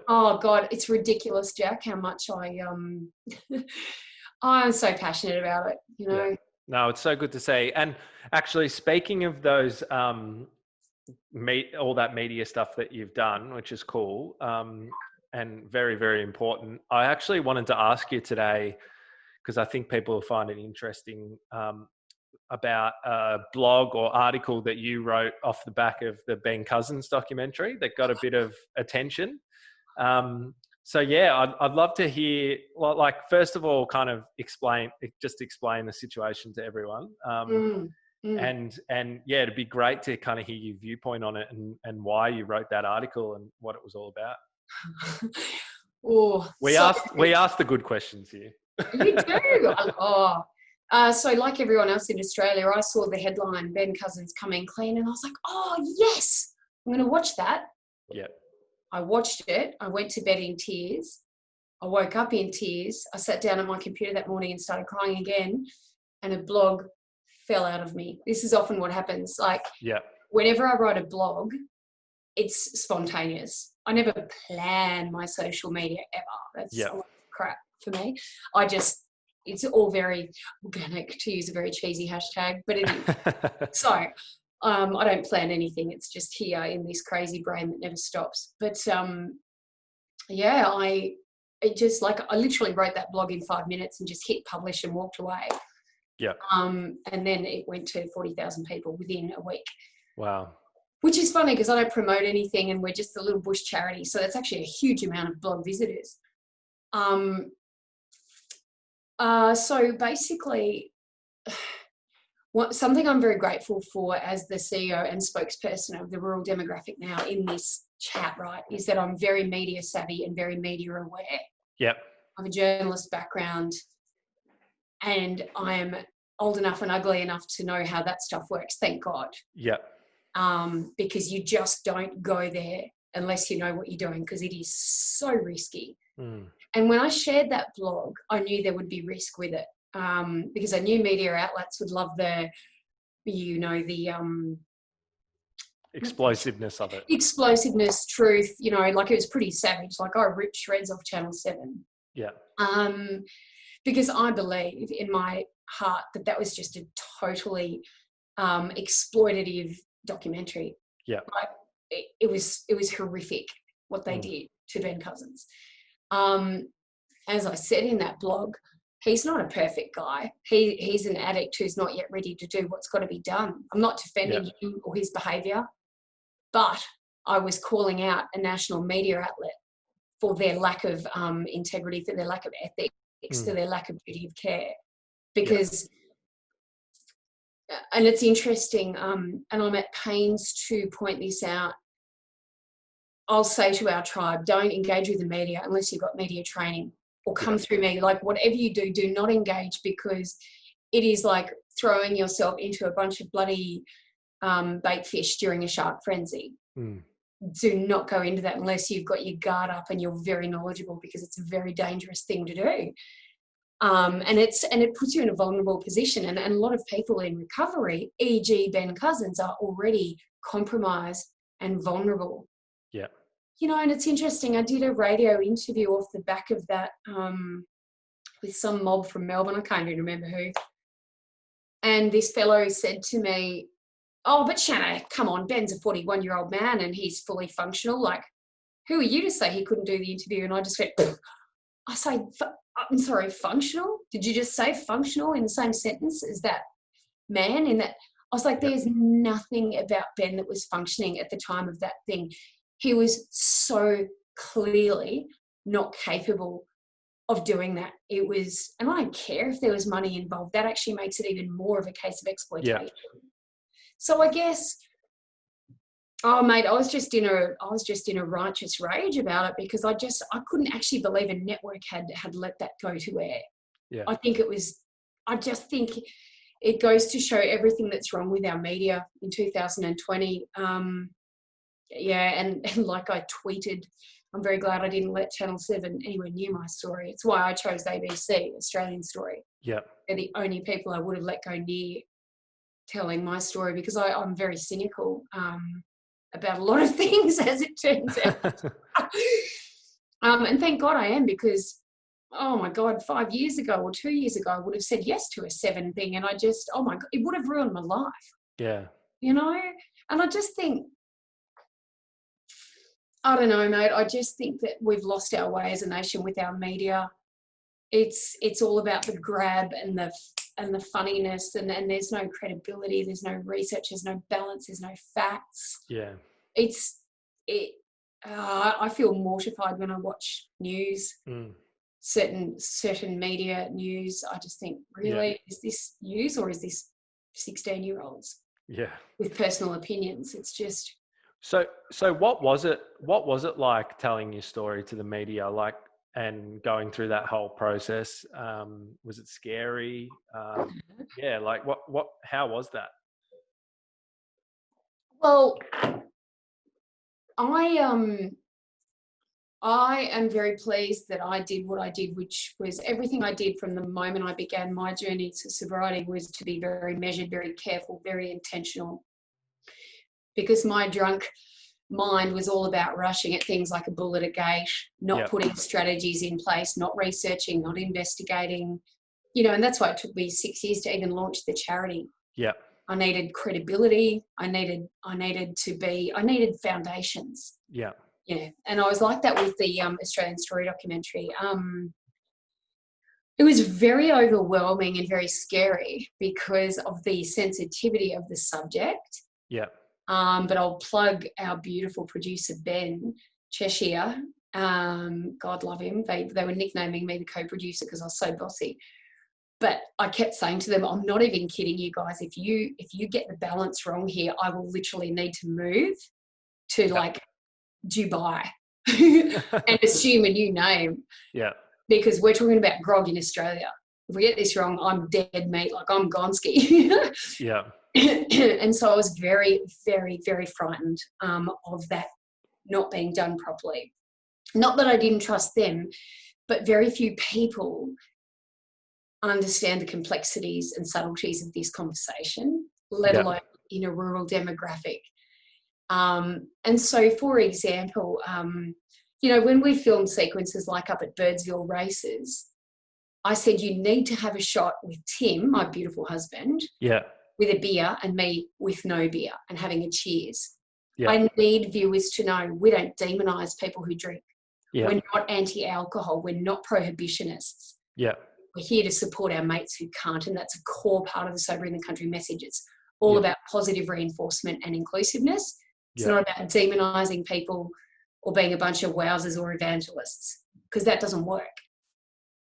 S2: Oh God, it's ridiculous, Jack, how much I'm so passionate about it,
S1: Yeah. No, it's so good to see. And actually, speaking of those, all that media stuff that you've done, which is cool, and very, very important. I actually wanted to ask you today, because I think people will find it interesting, about a blog or article that you wrote off the back of the Ben Cousins documentary that got a bit of attention. So yeah, I'd love to hear, like, first of all, kind of explain the situation to everyone. And yeah, it'd be great to kind of hear your viewpoint on it and why you wrote that article and what it was all about. We asked the good questions here.
S2: You do. So like everyone else in Australia, I saw the headline, Ben Cousins coming clean, and I was like, oh yes, I'm going to watch that.
S1: Yeah.
S2: I watched it. I went to bed in tears. I woke up in tears. I sat down at my computer that morning and started crying again, and a blog fell out of me. This is often what happens. Like, whenever I write a blog, it's spontaneous. I never plan my social media ever. That's a lot of crap for me. It's all very organic, to use a very cheesy hashtag, but it is. So I don't plan anything. It's just here in this crazy brain that never stops. But I literally wrote that blog in 5 minutes and just hit publish and walked away.
S1: Yeah.
S2: And then it went to 40,000 people within a week. Wow. Which is funny because I don't promote anything and we're just a little bush charity. So that's actually a huge amount of blog visitors. So basically, something I'm very grateful for as the CEO and spokesperson of the rural demographic now in this chat, right, is that I'm very media savvy and very media aware.
S1: Yep.
S2: I have a journalist background and I am old enough and ugly enough to know how that stuff works, thank God.
S1: Yep.
S2: Because you just don't go there unless you know what you're doing, because it is so risky. And when I shared that blog, I knew there would be risk with it, because I knew media outlets would love the
S1: explosiveness of it.
S2: Explosiveness, truth, like it was pretty savage. Like I ripped shreds off Channel 7. Yeah. Because I believe in my heart that was just a totally exploitative documentary. Yeah. Like, it was horrific what they did to Ben Cousins. As I said in that blog, he's not a perfect guy. He's an addict who's not yet ready to do what's got to be done. I'm not defending him or his behaviour, but I was calling out a national media outlet for their lack of integrity, for their lack of ethics, for their lack of duty of care. Because, and it's interesting, and I'm at pains to point this out, I'll say to our tribe, don't engage with the media unless you've got media training, or come through me. Like, whatever you do, do not engage, because it is like throwing yourself into a bunch of bloody bait fish during a shark frenzy. Do not go into that unless you've got your guard up and you're very knowledgeable, because it's a very dangerous thing to do. And it puts you in a vulnerable position. And a lot of people in recovery, e.g. Ben Cousins, are already compromised and vulnerable. Yeah. And it's interesting. I did a radio interview off the back of that with some mob from Melbourne. I can't even remember who. And this fellow said to me, oh, but Shanna, come on, Ben's a 41-year-old man and he's fully functional. Like, who are you to say he couldn't do the interview? And I just went, I say, I'm sorry, functional? Did you just say functional in the same sentence as that man? In that, I was like, there's nothing about Ben that was functioning at the time of that thing. He was so clearly not capable of doing that. It was, and I don't care if there was money involved. That actually makes it even more of a case of exploitation. Yeah. So I guess, oh mate, I was just in a righteous rage about it, because I couldn't actually believe a network had let that go to air. Yeah. I just think it goes to show everything that's wrong with our media in 2020. And like I tweeted, I'm very glad I didn't let Channel 7 anywhere near my story. It's why I chose ABC, Australian Story.
S1: Yeah.
S2: They're the only people I would have let go near telling my story, because I'm very cynical about a lot of things, as it turns out. And thank God I am, because, oh my God, 5 years ago or 2 years ago, I would have said yes to a 7 thing, and I just, oh my God, it would have ruined my life.
S1: Yeah.
S2: You know? And I just think, I don't know, mate, I just think that we've lost our way as a nation with our media. It's all about the grab and the funniness, and there's no credibility, there's no research, there's no balance, there's no facts.
S1: Yeah.
S2: I feel mortified when I watch news, certain media news. I just think, really, is this news, or is this 16-year-olds with personal opinions? It's just.
S1: So what was it like telling your story to the media, like, and going through that whole process? Was it scary? Like how was that?
S2: Well, I am very pleased that I did what I did, which was everything I did from the moment I began my journey to sobriety was to be very measured, very careful, very intentional. Because my drunk mind was all about rushing at things like a bull at a gate, not putting strategies in place, not researching, not investigating, and that's why it took me 6 years to even launch the charity.
S1: Yeah.
S2: I needed credibility. I needed foundations.
S1: Yeah.
S2: Yeah. And I was like that with the Australian Story documentary. It was very overwhelming and very scary because of the sensitivity of the subject.
S1: Yeah.
S2: But I'll plug our beautiful producer, Ben Cheshire. God love him. They were nicknaming me the co-producer because I was so bossy. But I kept saying to them, I'm not even kidding you guys. If you get the balance wrong here, I will literally need to move to like Dubai and assume a new name.
S1: Yeah.
S2: Because we're talking about grog in Australia. If we get this wrong, I'm dead meat. Like, I'm Gonski.
S1: Yeah.
S2: And so I was very, very, very frightened of that not being done properly. Not that I didn't trust them, but very few people understand the complexities and subtleties of this conversation, let alone in a rural demographic. And so, for example, when we film sequences like up at Birdsville Races, I said, you need to have a shot with Tim, my beautiful husband, with a beer, and me with no beer and having a cheers. Yeah. I need viewers to know we don't demonise people who drink. Yeah. We're not anti-alcohol. We're not prohibitionists. Yeah. We're here to support our mates who can't, and that's a core part of the Sober in the Country message. It's all about positive reinforcement and inclusiveness. It's not about demonising people or being a bunch of wowsers or evangelists, because that doesn't work.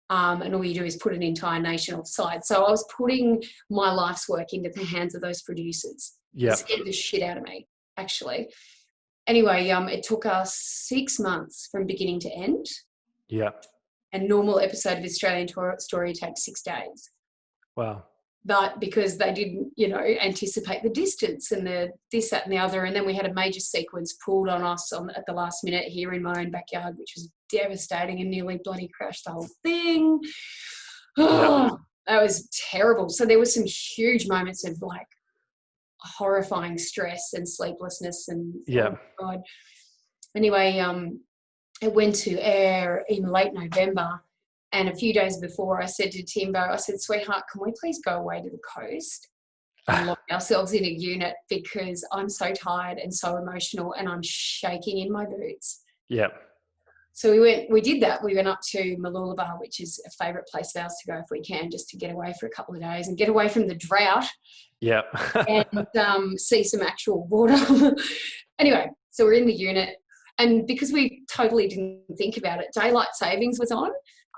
S2: And all you do is put an entire nation offside. So I was putting my life's work into the hands of those producers. Yeah. It scared the shit out of me, actually. Anyway, it took us 6 months from beginning to end. Yeah. A normal episode of Australian Story takes 6 days. Wow. But because they didn't, anticipate the distance and the this, that and the other. And then we had a major sequence pulled on us at the last minute here in my own backyard, which was devastating and nearly bloody crashed the whole thing. Oh, that was terrible. So there were some huge moments of like horrifying stress and sleeplessness and oh God. Anyway, it went to air in late November. And a few days before, I said to Timbo, I said, sweetheart, can we please go away to the coast and lock ourselves in a unit, because I'm so tired and so emotional and I'm shaking in my boots. Yeah. So we did that. We went up to Mooloolaba, which is a favourite place of ours to go if we can, just to get away for a couple of days and get away from the drought. Yeah. And see some actual water. Anyway, so we're in the unit. And because we totally didn't think about it, daylight savings was on.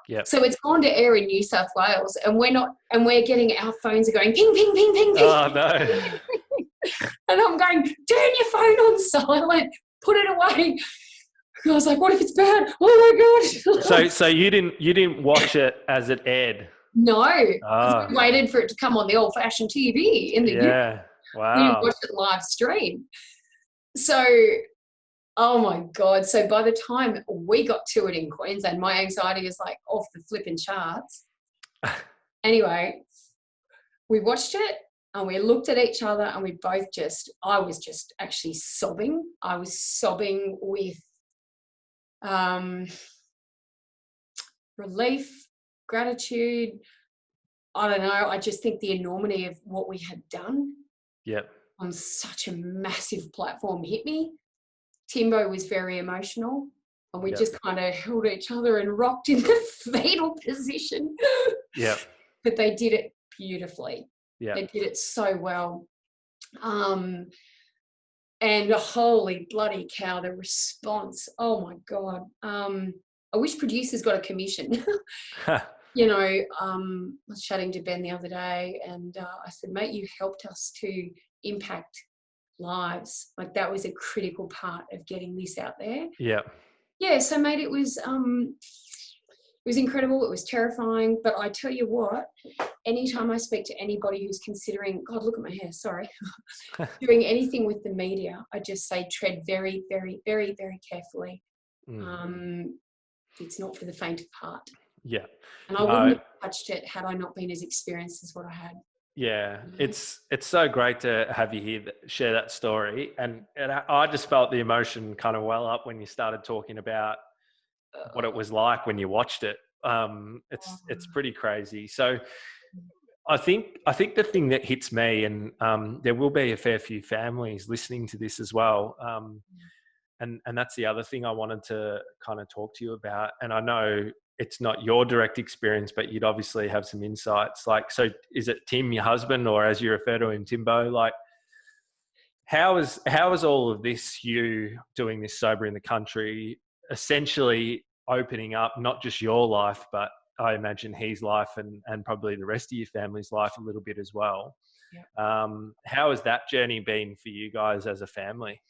S2: Yep. So it's gone to air in New South Wales, and we're getting, our phones are going ping, ping, ping, ping, ping. Oh, no. And I'm going, turn your phone on silent, put it away. And I was like, what if it's bad? Oh my God. So
S1: you didn't watch it as it aired?
S2: No, because
S1: Oh,
S2: we waited for it to come on the old-fashioned TV in the UK.
S1: yeah.
S2: We didn't
S1: Wow.
S2: watch it live stream. So, oh my God. So by the time we got to it in Queensland, my anxiety is like off the flipping charts. Anyway, we watched it and we looked at each other and we both I was just actually sobbing. I was sobbing with relief, gratitude. I don't know. I just think the enormity of what we had done
S1: Yep.
S2: on such a massive platform hit me. Timbo was very emotional and we
S1: Yep.
S2: just kind of held each other and rocked in the fetal position.
S1: Yep.
S2: But they did it beautifully.
S1: Yep.
S2: They did it so well. And holy bloody cow, the response. Oh my God. I wish producers got a commission. You know, I was chatting to Ben the other day and I said, mate, you helped us to impact lives. Like that was a critical part of getting this out there.
S1: Yeah.
S2: Yeah, so mate, it was incredible. It was terrifying. But I tell you what, anytime I speak to anybody who's considering, God, look at my hair, sorry, doing anything with the media, I just say tread very, very, very, very carefully. It's not for the faint of heart.
S1: Yeah.
S2: And I wouldn't have touched it had I not been as experienced as what I had.
S1: Yeah, it's so great to have you here, share that story, and I just felt the emotion kind of well up when you started talking about what it was like when you watched it. It's pretty crazy. So I think the thing that hits me, and there will be a fair few families listening to this as well, and that's the other thing I wanted to kind of talk to you about. And I know it's not your direct experience, but you'd obviously have some insights. Like, so is it Tim, your husband, or as you refer to him, Timbo? Like, how is all of this, you doing this sober in the country, essentially opening up not just your life, but I imagine his life and probably the rest of your family's life a little bit as well.
S2: Yeah.
S1: How has that journey been for you guys as a family?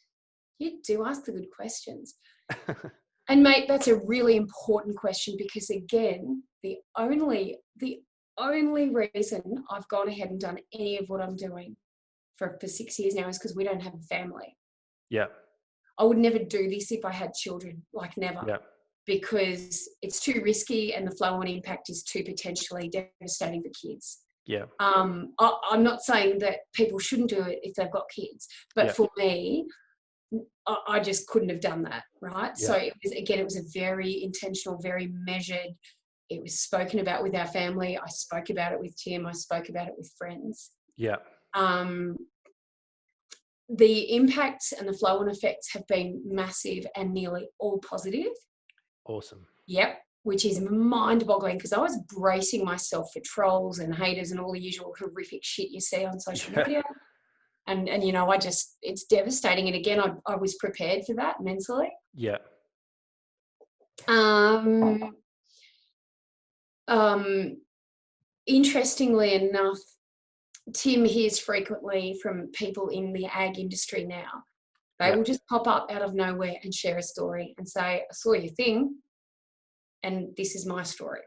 S2: You do ask the good questions. And mate, that's a really important question because again, the only reason I've gone ahead and done any of what I'm doing for 6 years now is because we don't have a family.
S1: Yeah.
S2: I would never do this if I had children, like never.
S1: Yeah.
S2: Because it's too risky and the flow on impact is too potentially devastating for kids.
S1: Yeah.
S2: I'm not saying that people shouldn't do it if they've got kids, but for me, I just couldn't have done that, right?
S1: Yeah.
S2: So it was a very intentional, very measured. It was spoken about with our family. I spoke about it with Tim. I spoke about it with friends.
S1: Yeah.
S2: The impacts and the flow-on effects have been massive and nearly all positive.
S1: Awesome.
S2: Yep, which is mind-boggling because I was bracing myself for trolls and haters and all the usual horrific shit you see on social media. And you know, it's devastating. And again, I was prepared for that mentally.
S1: Yeah.
S2: Interestingly enough, Tim hears frequently from people in the ag industry now. They will just pop up out of nowhere and share a story and say, I saw your thing and this is my story.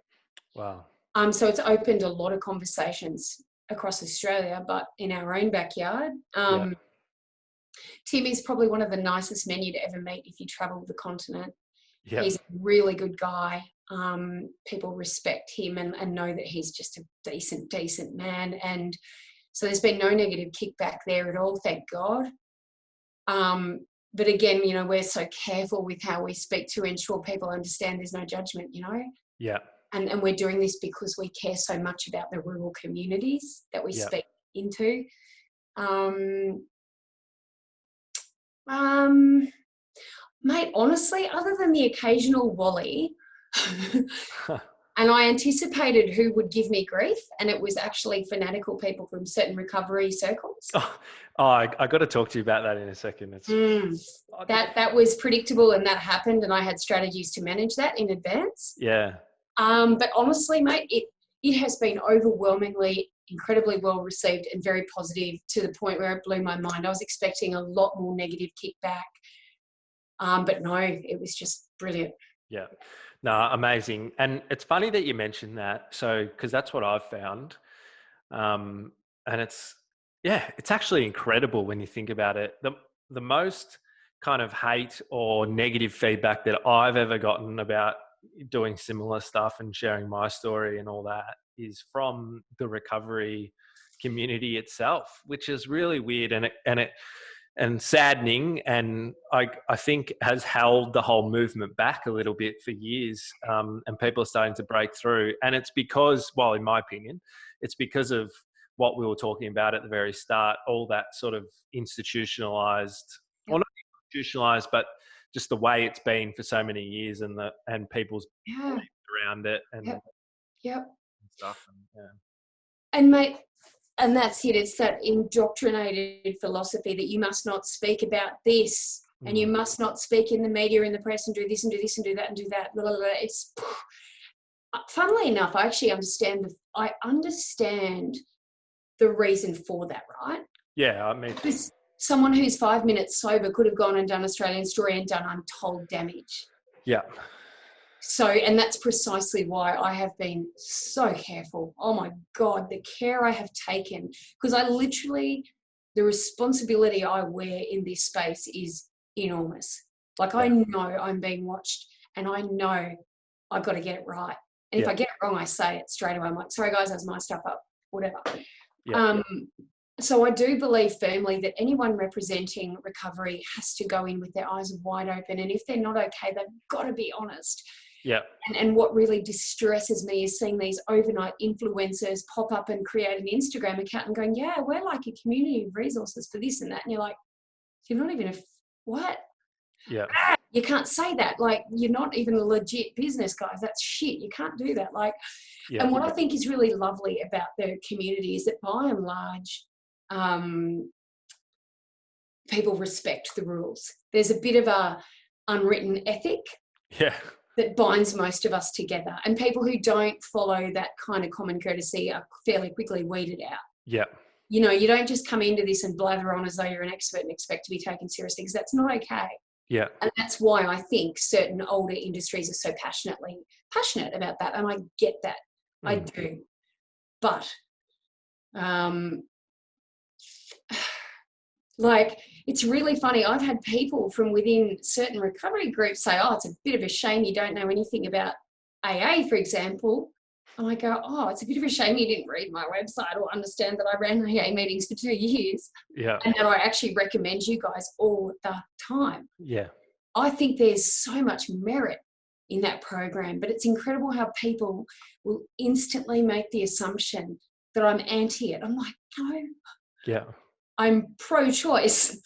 S1: Wow.
S2: So it's opened a lot of conversations across Australia, but in our own backyard. Tim is probably one of the nicest men you'd ever meet if you travel the continent.
S1: Yeah.
S2: He's a really good guy. People respect him and know that he's just a decent man. And so there's been no negative kickback there at all, thank God. But again, you know, we're so careful with how we speak to ensure people understand there's no judgment, you know?
S1: Yeah.
S2: And we're doing this because we care so much about the rural communities that we speak into. Mate, honestly, other than the occasional Wally, and I anticipated who would give me grief, and it was actually fanatical people from certain recovery circles.
S1: I got to talk to you about that in a second.
S2: That was predictable, and that happened, and I had strategies to manage that in advance.
S1: Yeah.
S2: But honestly, mate, it has been overwhelmingly incredibly well received and very positive to the point where it blew my mind. I was expecting a lot more negative kickback. But no, it was just brilliant.
S1: Yeah. No, amazing. And it's funny that you mentioned that. So, because that's what I've found. Um, and it's actually incredible when you think about it. The most kind of hate or negative feedback that I've ever gotten about doing similar stuff and sharing my story and all that is from the recovery community itself, which is really weird and saddening, and I think has held the whole movement back a little bit for years, and people are starting to break through. And it's because, well, in my opinion, it's because of what we were talking about at the very start, all that sort of institutionalized, or
S2: Yep.
S1: not institutionalized, but just the way it's been for so many years, and people's
S2: Yeah.
S1: beliefs around it and
S2: Yep. Yep.
S1: stuff. And,
S2: And mate, and that's it. It's that indoctrinated philosophy that you must not speak about this, and you must not speak in the media, in the press, and do this and do this and do that and do that. Blah, blah, blah. It's funnily enough, I actually understand the reason for that, right?
S1: yeah, I mean,
S2: Because someone who's 5 minutes sober could have gone and done Australian Story and done untold damage.
S1: yeah,
S2: So, and that's precisely why I have been so careful. Oh my God, the care I have taken, because the responsibility I wear in this space is enormous. Like, I know I'm being watched, and I know I've got to get it right. And if I get it wrong, I say it straight away. I'm like, sorry guys, that's my stuff up, whatever. So I do believe firmly that anyone representing recovery has to go in with their eyes wide open. And if they're not okay, they've got to be honest.
S1: yeah,
S2: And what really distresses me is seeing these overnight influencers pop up and create an Instagram account and going, yeah, we're like a community of resources for this and that. And you're like, you're not even what?
S1: yeah,
S2: You can't say that. Like, you're not even a legit business, guys. That's shit. You can't do that. Like, and what I think is really lovely about the community is that by and large, people respect the rules. There's a bit of a unwritten ethic that binds most of us together. And people who don't follow that kind of common courtesy are fairly quickly weeded out.
S1: yeah,
S2: You know, you don't just come into this and blather on as though you're an expert and expect to be taken seriously, because that's not okay.
S1: yeah,
S2: And that's why I think certain older industries are so passionate about that. And I get that. I do. But like, it's really funny. I've had people from within certain recovery groups say, oh, it's a bit of a shame you don't know anything about AA, for example. And I go, oh, it's a bit of a shame you didn't read my website or understand that I ran AA meetings for 2 years.
S1: Yeah.
S2: And that I actually recommend you guys all the time.
S1: Yeah.
S2: I think there's so much merit in that program, but it's incredible how people will instantly make the assumption that I'm anti it. I'm like, no.
S1: Yeah.
S2: I'm pro-choice.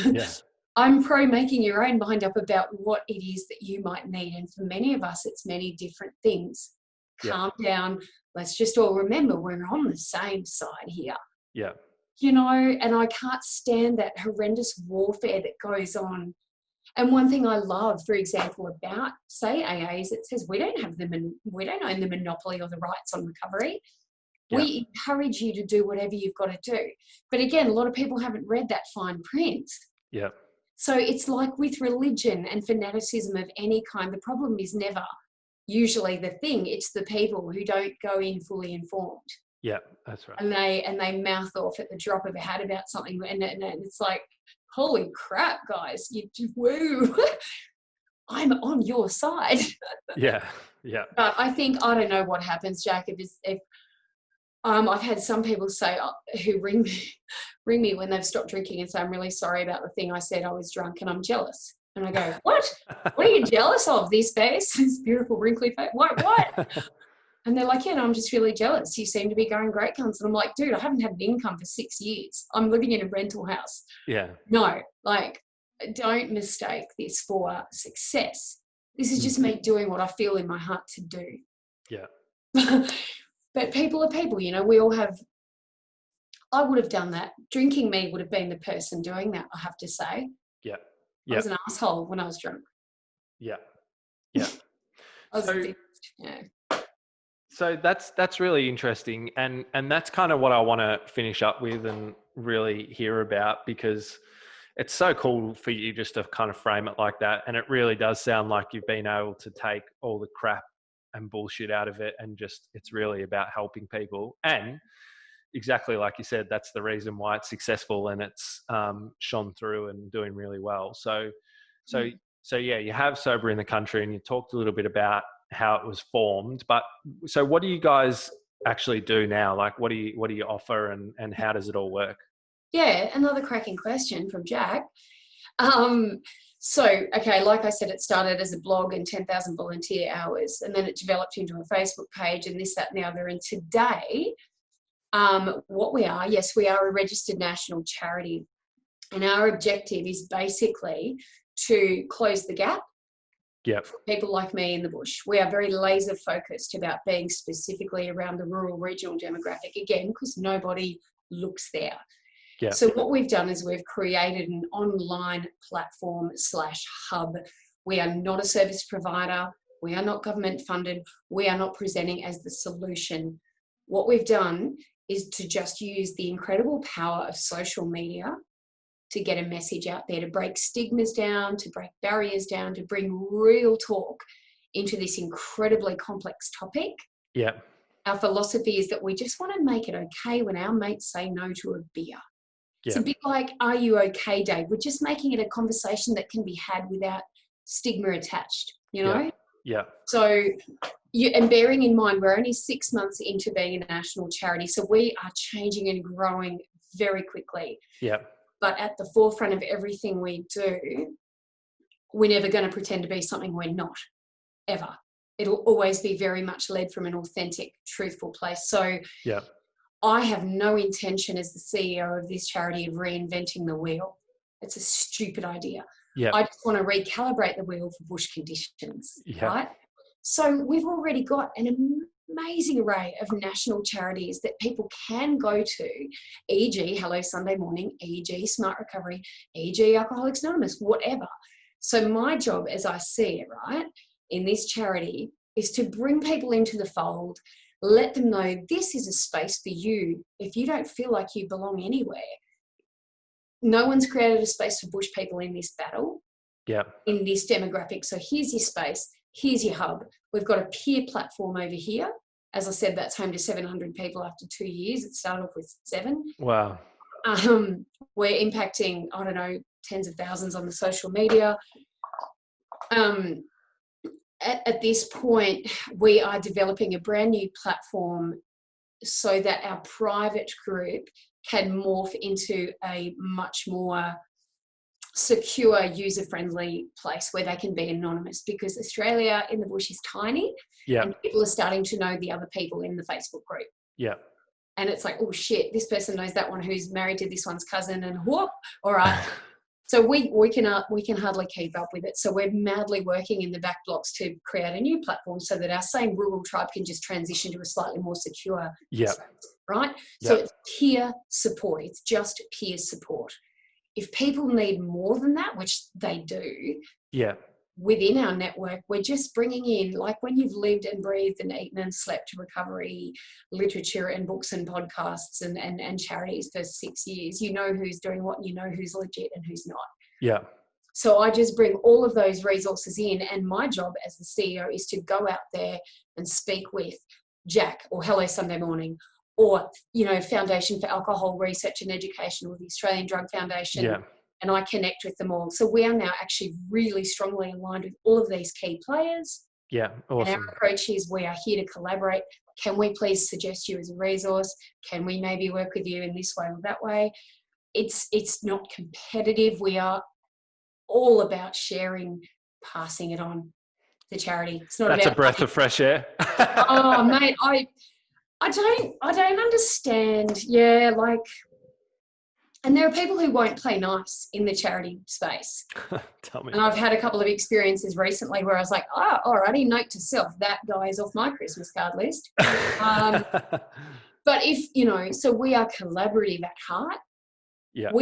S1: Yeah.
S2: I'm pro making your own mind up about what it is that you might need. And for many of us, it's many different things. Calm down. Let's just all remember we're on the same side here.
S1: Yeah.
S2: You know, and I can't stand that horrendous warfare that goes on. And one thing I love, for example, about, say, AA is it says we don't own the monopoly or the rights on recovery. We encourage you to do whatever you've got to do. But again, a lot of people haven't read that fine print.
S1: Yeah.
S2: So it's like with religion and fanaticism of any kind, the problem is never usually the thing. It's the people who don't go in fully informed.
S1: Yeah, that's right.
S2: And they mouth off at the drop of a hat about something. And it's like, holy crap, guys, woo. I'm on your side.
S1: Yeah. Yeah.
S2: But I think, I don't know what happens, Jacob, if I've had some people say who ring me when they've stopped drinking and say, I'm really sorry about the thing I said, I was drunk and I'm jealous. And I go, what? What are you jealous of? This face, this beautiful wrinkly face? What? And they're like, yeah, no, I'm just really jealous. You seem to be going great guns. And I'm like, dude, I haven't had an income for 6 years. I'm living in a rental house.
S1: Yeah.
S2: No, like, don't mistake this for success. This is just me doing what I feel in my heart to do.
S1: Yeah.
S2: But people are people, you know, we all have, I would have done that. Drinking me would have been the person doing that, I have to say.
S1: Yeah.
S2: I was an asshole when I was drunk.
S1: Yeah. Yeah.
S2: Yeah.
S1: So that's really interesting. And that's kind of what I want to finish up with and really hear about, because it's so cool for you just to kind of frame it like that. And it really does sound like you've been able to take all the crap and bullshit out of it, and just, it's really about helping people. And exactly like you said, that's the reason why it's successful, and it's shone through and doing really well. So yeah, you have Sober in the Country, and you talked a little bit about how it was formed. But so what do you guys actually do now? Like, what do you offer, and how does it all work?
S2: Yeah, another cracking question from Jack. So, okay, like I said, it started as a blog and 10,000 volunteer hours, and then it developed into a Facebook page and this, that, and the other. And today, what we are, yes, we are a registered national charity. And our objective is basically to close the gap.
S1: Yep.
S2: For people like me in the bush. We are very laser focused about being specifically around the rural regional demographic, again, because nobody looks there.
S1: Yeah.
S2: So what we've done is we've created an online platform / hub. We are not a service provider. We are not government funded. We are not presenting as the solution. What we've done is to just use the incredible power of social media to get a message out there, to break stigmas down, to break barriers down, to bring real talk into this incredibly complex topic.
S1: Yeah.
S2: Our philosophy is that we just want to make it okay when our mates say no to a beer. It's a bit like, are you okay, Dave? We're just making it a conversation that can be had without stigma attached, you know?
S1: Yeah.
S2: So, and bearing in mind, we're only 6 months into being a national charity, so we are changing and growing very quickly.
S1: Yeah.
S2: But at the forefront of everything we do, we're never going to pretend to be something we're not, ever. It'll always be very much led from an authentic, truthful place. So,
S1: yeah.
S2: I have no intention as the CEO of this charity of reinventing the wheel. It's a stupid idea.
S1: Yeah.
S2: I just want to recalibrate the wheel for bush conditions, right? So we've already got an amazing array of national charities that people can go to, e.g. Hello Sunday Morning, e.g. Smart Recovery, e.g. Alcoholics Anonymous, whatever. So my job, as I see it, right, in this charity is to bring people into the fold, let them know this is a space for you. If you don't feel like you belong anywhere, no one's created a space for bush people in this battle, in this demographic. So here's your space, here's your hub. We've got a peer platform over here. As I said, that's home to 700 people after 2 years. It started off with 7.
S1: Wow.
S2: We're impacting, I don't know, tens of thousands on the social media. At this point, we are developing a brand new platform so that our private group can morph into a much more secure, user-friendly place where they can be anonymous, because Australia in the bush is tiny and people are starting to know the other people in the Facebook group. Yeah. And it's like, oh shit, this person knows that one who's married to this one's cousin, and whoop, all right. So we can hardly keep up with it. So we're madly working in the back blocks to create a new platform so that our same rural tribe can just transition to a slightly more secure space, right? So it's peer support. It's just peer support. If people need more than that, which they do, within our network, we're just bringing in, like when you've lived and breathed and eaten and slept recovery literature and books and podcasts and charities for 6 years, you know who's doing what, and you know who's legit and who's not. Yeah. So I just bring all of those resources in, and my job as the CEO is to go out there and speak with Jack or Hello Sunday Morning, or, you know, Foundation for Alcohol Research and Education, or the Australian Drug Foundation. And I connect with them all. So we are now actually really strongly aligned with all of these key players. Yeah, awesome. And our approach is, we are here to collaborate. Can we please suggest you as a resource? Can we maybe work with you in this way or that way? It's not competitive. We are all about sharing, passing it on to charity. It's not
S1: That's
S2: about
S1: a breath of fresh air.
S2: Oh, mate, I don't understand. Yeah, like, and there are people who won't play nice in the charity space.
S1: Tell me.
S2: And I've had a couple of experiences recently where I was like, oh, alrighty, note to self, that guy is off my Christmas card list. But if, you know, so we are collaborative at heart. Yeah.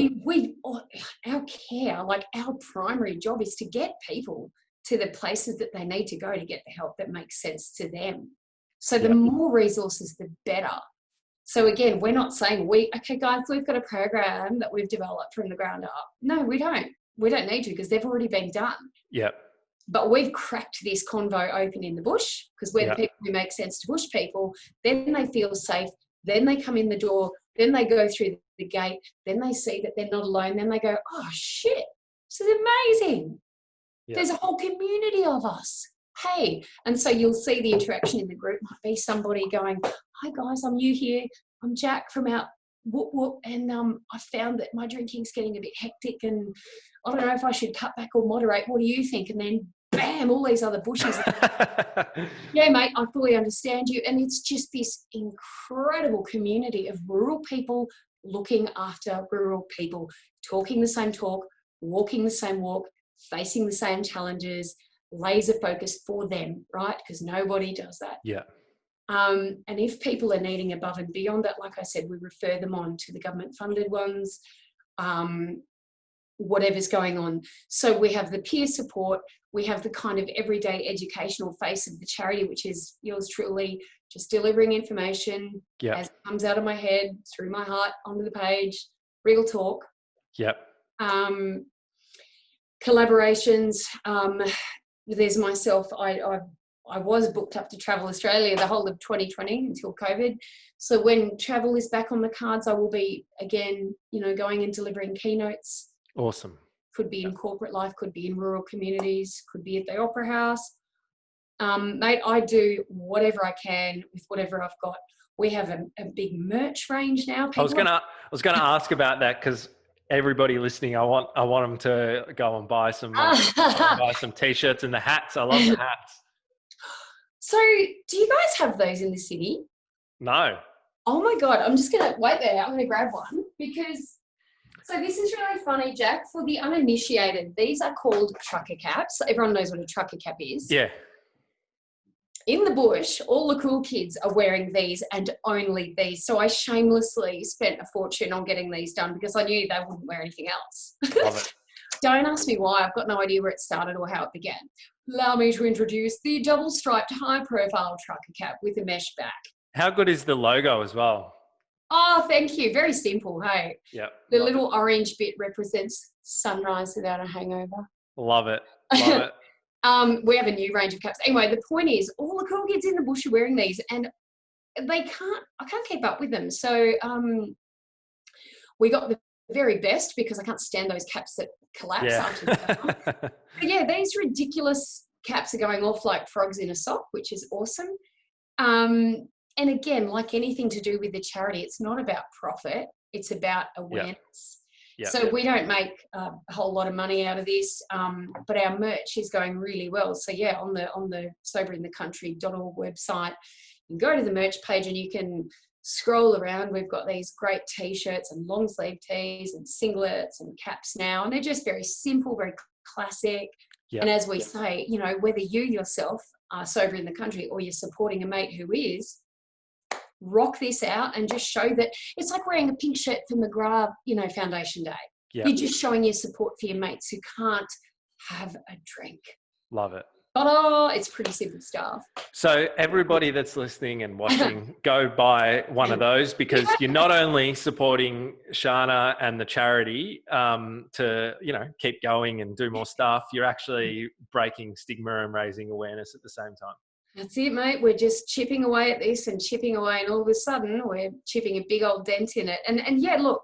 S2: Our care, like our primary job is to get people to the places that they need to go to get the help that makes sense to them. So the more resources, the better. So again, we're not saying okay, guys, we've got a program that we've developed from the ground up. No, we don't. We don't need to, because they've already been done.
S1: Yeah.
S2: But we've cracked this convo open in the bush, because we're the people who make sense to bush people. Then they feel safe. Then they come in the door. Then they go through the gate. Then they see that they're not alone. Then they go, oh, shit, this is amazing. Yeah. There's a whole community of us. Hey. And so you'll see the interaction in the group might be somebody going, hi, guys, I'm new here. I'm Jack from out whoop whoop, and I found that my drinking's getting a bit hectic, and I don't know if I should cut back or moderate. What do you think? And then bam, all these other bushes. Yeah, mate, I fully understand you. And it's just this incredible community of rural people looking after rural people, talking the same talk, walking the same walk, facing the same challenges, laser focused for them, right? Because nobody does that.
S1: Yeah.
S2: And if people are needing above and beyond that, like I said, we refer them on to the government funded ones, whatever's going on. So we have the peer support, we have the kind of everyday educational face of the charity, which is yours truly, just delivering information as it comes out of my head, through my heart, onto the page, real talk.
S1: Yep.
S2: Collaborations. There's myself. I was booked up to Travel Australia the whole of 2020 until COVID. So when travel is back on the cards, I will be again, going and delivering keynotes.
S1: Awesome.
S2: Could be in corporate life, could be in rural communities, could be at the Opera House. Mate, I do whatever I can with whatever I've got. We have a big merch range now.
S1: I was gonna ask about that, because everybody listening, I want them to go and buy some t-shirts and the hats. I love the hats.
S2: So, do you guys have those in the city?
S1: No.
S2: Oh my God, I'm just gonna wait there. I'm gonna grab one, because so this is really funny, Jack. For the uninitiated, these are called trucker caps. Everyone knows what a trucker cap is.
S1: Yeah.
S2: In the bush, all the cool kids are wearing these and only these. So I shamelessly spent a fortune on getting these done, because I knew they wouldn't wear anything else.
S1: Love it.
S2: Don't ask me why. I've got no idea where it started or how it began. Allow me to introduce the double-striped high-profile trucker cap with a mesh back.
S1: How good is the logo as well?
S2: Oh, thank you. Very simple, hey?
S1: Yeah.
S2: The little orange bit represents sunrise without a hangover.
S1: Love it. Love it.
S2: We have a new range of caps. Anyway, the point is, all the cool kids in the bush are wearing these, and I can't keep up with them. So we got the very best, because I can't stand those caps that collapse after the But yeah, these ridiculous caps are going off like frogs in a sock, which is awesome. And again, like anything to do with the charity, it's not about profit, it's about awareness. So we don't make a whole lot of money out of this, but our merch is going really well. So yeah, on the soberinthecountry.org website, you can go to the merch page and you can scroll around. We've got these great t-shirts and long sleeve tees and singlets and caps now, and they're just very simple, very classic. And as we say, whether you yourself are sober in the country or you're supporting a mate who is, rock this out and just show that it's like wearing a pink shirt for McGrath, Foundation Day. You're just showing your support for your mates who can't have a drink.
S1: Love it.
S2: But it's pretty simple stuff.
S1: So everybody that's listening and watching, go buy one of those, because you're not only supporting Shanna and the charity to, keep going and do more stuff, you're actually breaking stigma and raising awareness at the same time.
S2: That's it, mate. We're just chipping away at this and chipping away, and all of a sudden we're chipping a big old dent in it. And yeah, look,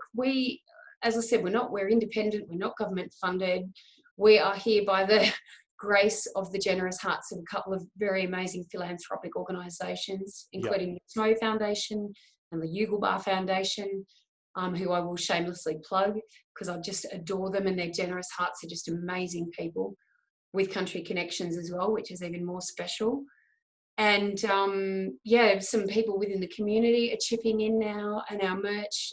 S2: as I said, we're independent, we're not government funded. We are here by the grace of the generous hearts of a couple of very amazing philanthropic organisations, including the Snow Foundation and the Yugal Bar Foundation, who I will shamelessly plug, because I just adore them, and their generous hearts are just amazing people, with country connections as well, which is even more special. And some people within the community are chipping in now, and our merch.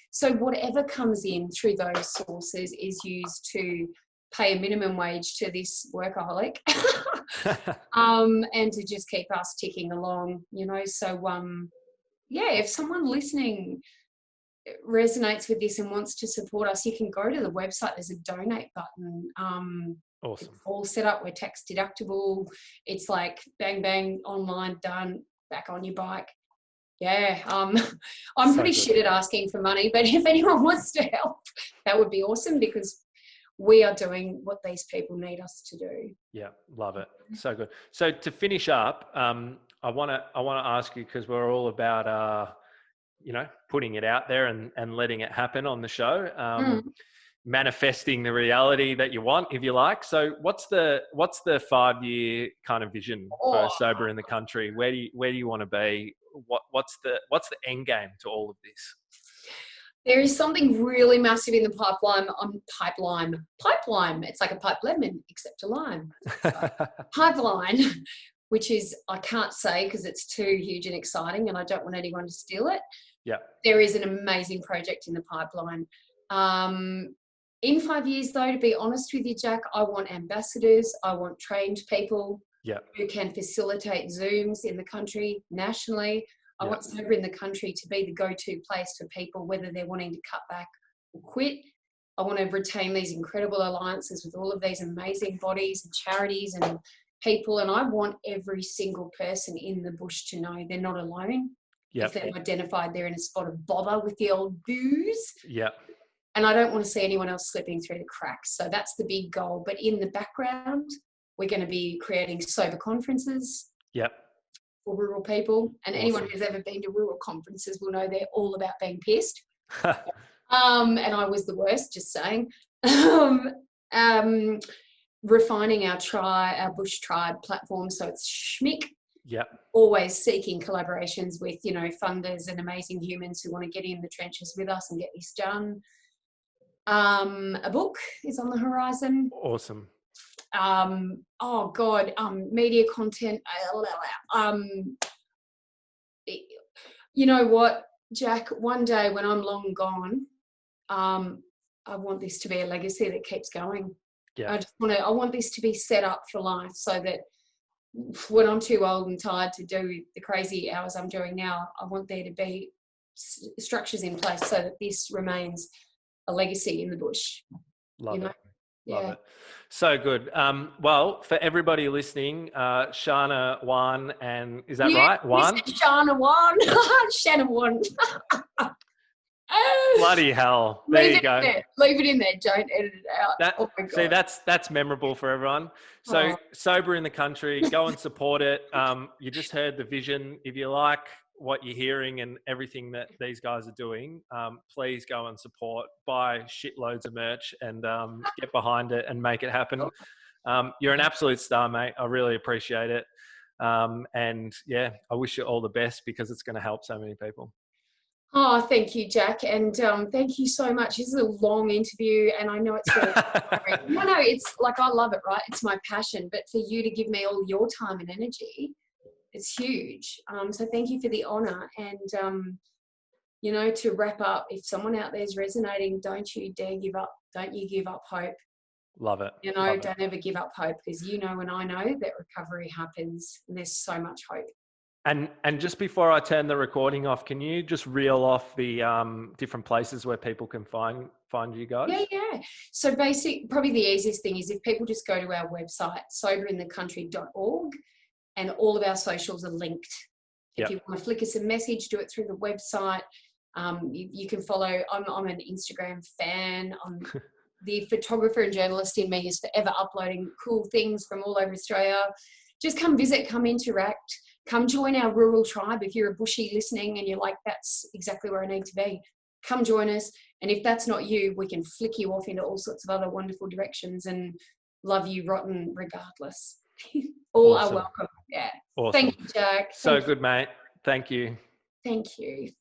S2: So whatever comes in through those sources is used to pay a minimum wage to this workaholic and to just keep us ticking along, So if someone listening resonates with this and wants to support us, you can go to the website. There's a donate button.
S1: Awesome.
S2: It's all set up. We're tax deductible. It's like bang, bang, online, done, back on your bike. Yeah, I'm
S1: So
S2: pretty
S1: good.
S2: shit at asking for money, but if anyone wants to help, that would be awesome, because we are doing what these people need us to do.
S1: Yeah, love it. So good. So to finish up, I want to ask you, because we're all about putting it out there and letting it happen on the show, manifesting the reality that you want, if you like. So what's the 5-year kind of vision for
S2: Oh,
S1: Sober in the Country? Where do you want to be? What's the end game to all of this?
S2: there is something really massive in the pipeline. Pipeline. It's like a pipe lemon, except a lime. Pipeline, which is, I can't say because it's too huge and exciting, and I don't want anyone to steal it.
S1: Yeah.
S2: There is an amazing project in the pipeline. In 5 years, though, to be honest with you, Jack, I want ambassadors. I want trained people who can facilitate Zooms in the country, nationally. I want Sober in the Country to be the go-to place for people, whether they're wanting to cut back or quit. I want to retain these incredible alliances with all of these amazing bodies and charities and people. And I want every single person in the bush to know they're not alone. If they've identified they're in a spot of bother with the old booze. And I don't want to see anyone else slipping through the cracks. So that's the big goal. But in the background, we're going to be creating sober conferences for rural people. And anyone who's ever been to rural conferences will know they're all about being pissed. And I was the worst, just saying. Refining our Bush Tribe platform, so it's schmick. Always seeking collaborations with, funders and amazing humans who want to get in the trenches with us and get this done. A book is on the horizon.
S1: Awesome.
S2: Media content. You know what, Jack? One day when I'm long gone, I want this to be a legacy that keeps going. I want this to be set up for life, so that when I'm too old and tired to do the crazy hours I'm doing now, I want there to be structures in place so that this remains a legacy in the bush.
S1: Love it. So good. Well, for everybody listening, Shanna Whan, and is that right? Whan?
S2: Shanna Whan. Shanna Whan.
S1: Bloody hell. There you go.
S2: Leave it in there. Don't edit it out. Oh my God.
S1: See, that's memorable for everyone. So Sober in the Country, go and support it. You just heard the vision. If you like what you're hearing and everything that these guys are doing, please go and support, buy shitloads of merch, and get behind it and make it happen. You're an absolute star, mate. I really appreciate it. And yeah, I wish you all the best, because it's going to help so many people.
S2: Oh, thank you, Jack. And thank you so much. This is a long interview, and I know it's really no, it's like, I love it, right? It's my passion. But for you to give me all your time and energy, it's huge. So thank you for the honor. And, to wrap up, if someone out there is resonating, don't you dare give up. Don't you give up hope.
S1: Love it.
S2: Don't ever give up hope, because and I know that recovery happens, and there's so much hope.
S1: And just before I turn the recording off, can you just reel off the different places where people can find you guys?
S2: Yeah. So probably the easiest thing is if people just go to our website, soberinthecountry.org, and all of our socials are linked. If you want to flick us a message, do it through the website. You can follow. I'm an Instagram fan. The photographer and journalist in me is forever uploading cool things from all over Australia. Just come visit, come interact. Come join our rural tribe. If you're a bushy listening and you're like, that's exactly where I need to be, come join us. And if that's not you, we can flick you off into all sorts of other wonderful directions and love you rotten regardless. All are welcome. Yeah.
S1: Awesome.
S2: Thank you, Jack.
S1: So good, mate. Thank you.
S2: Thank you.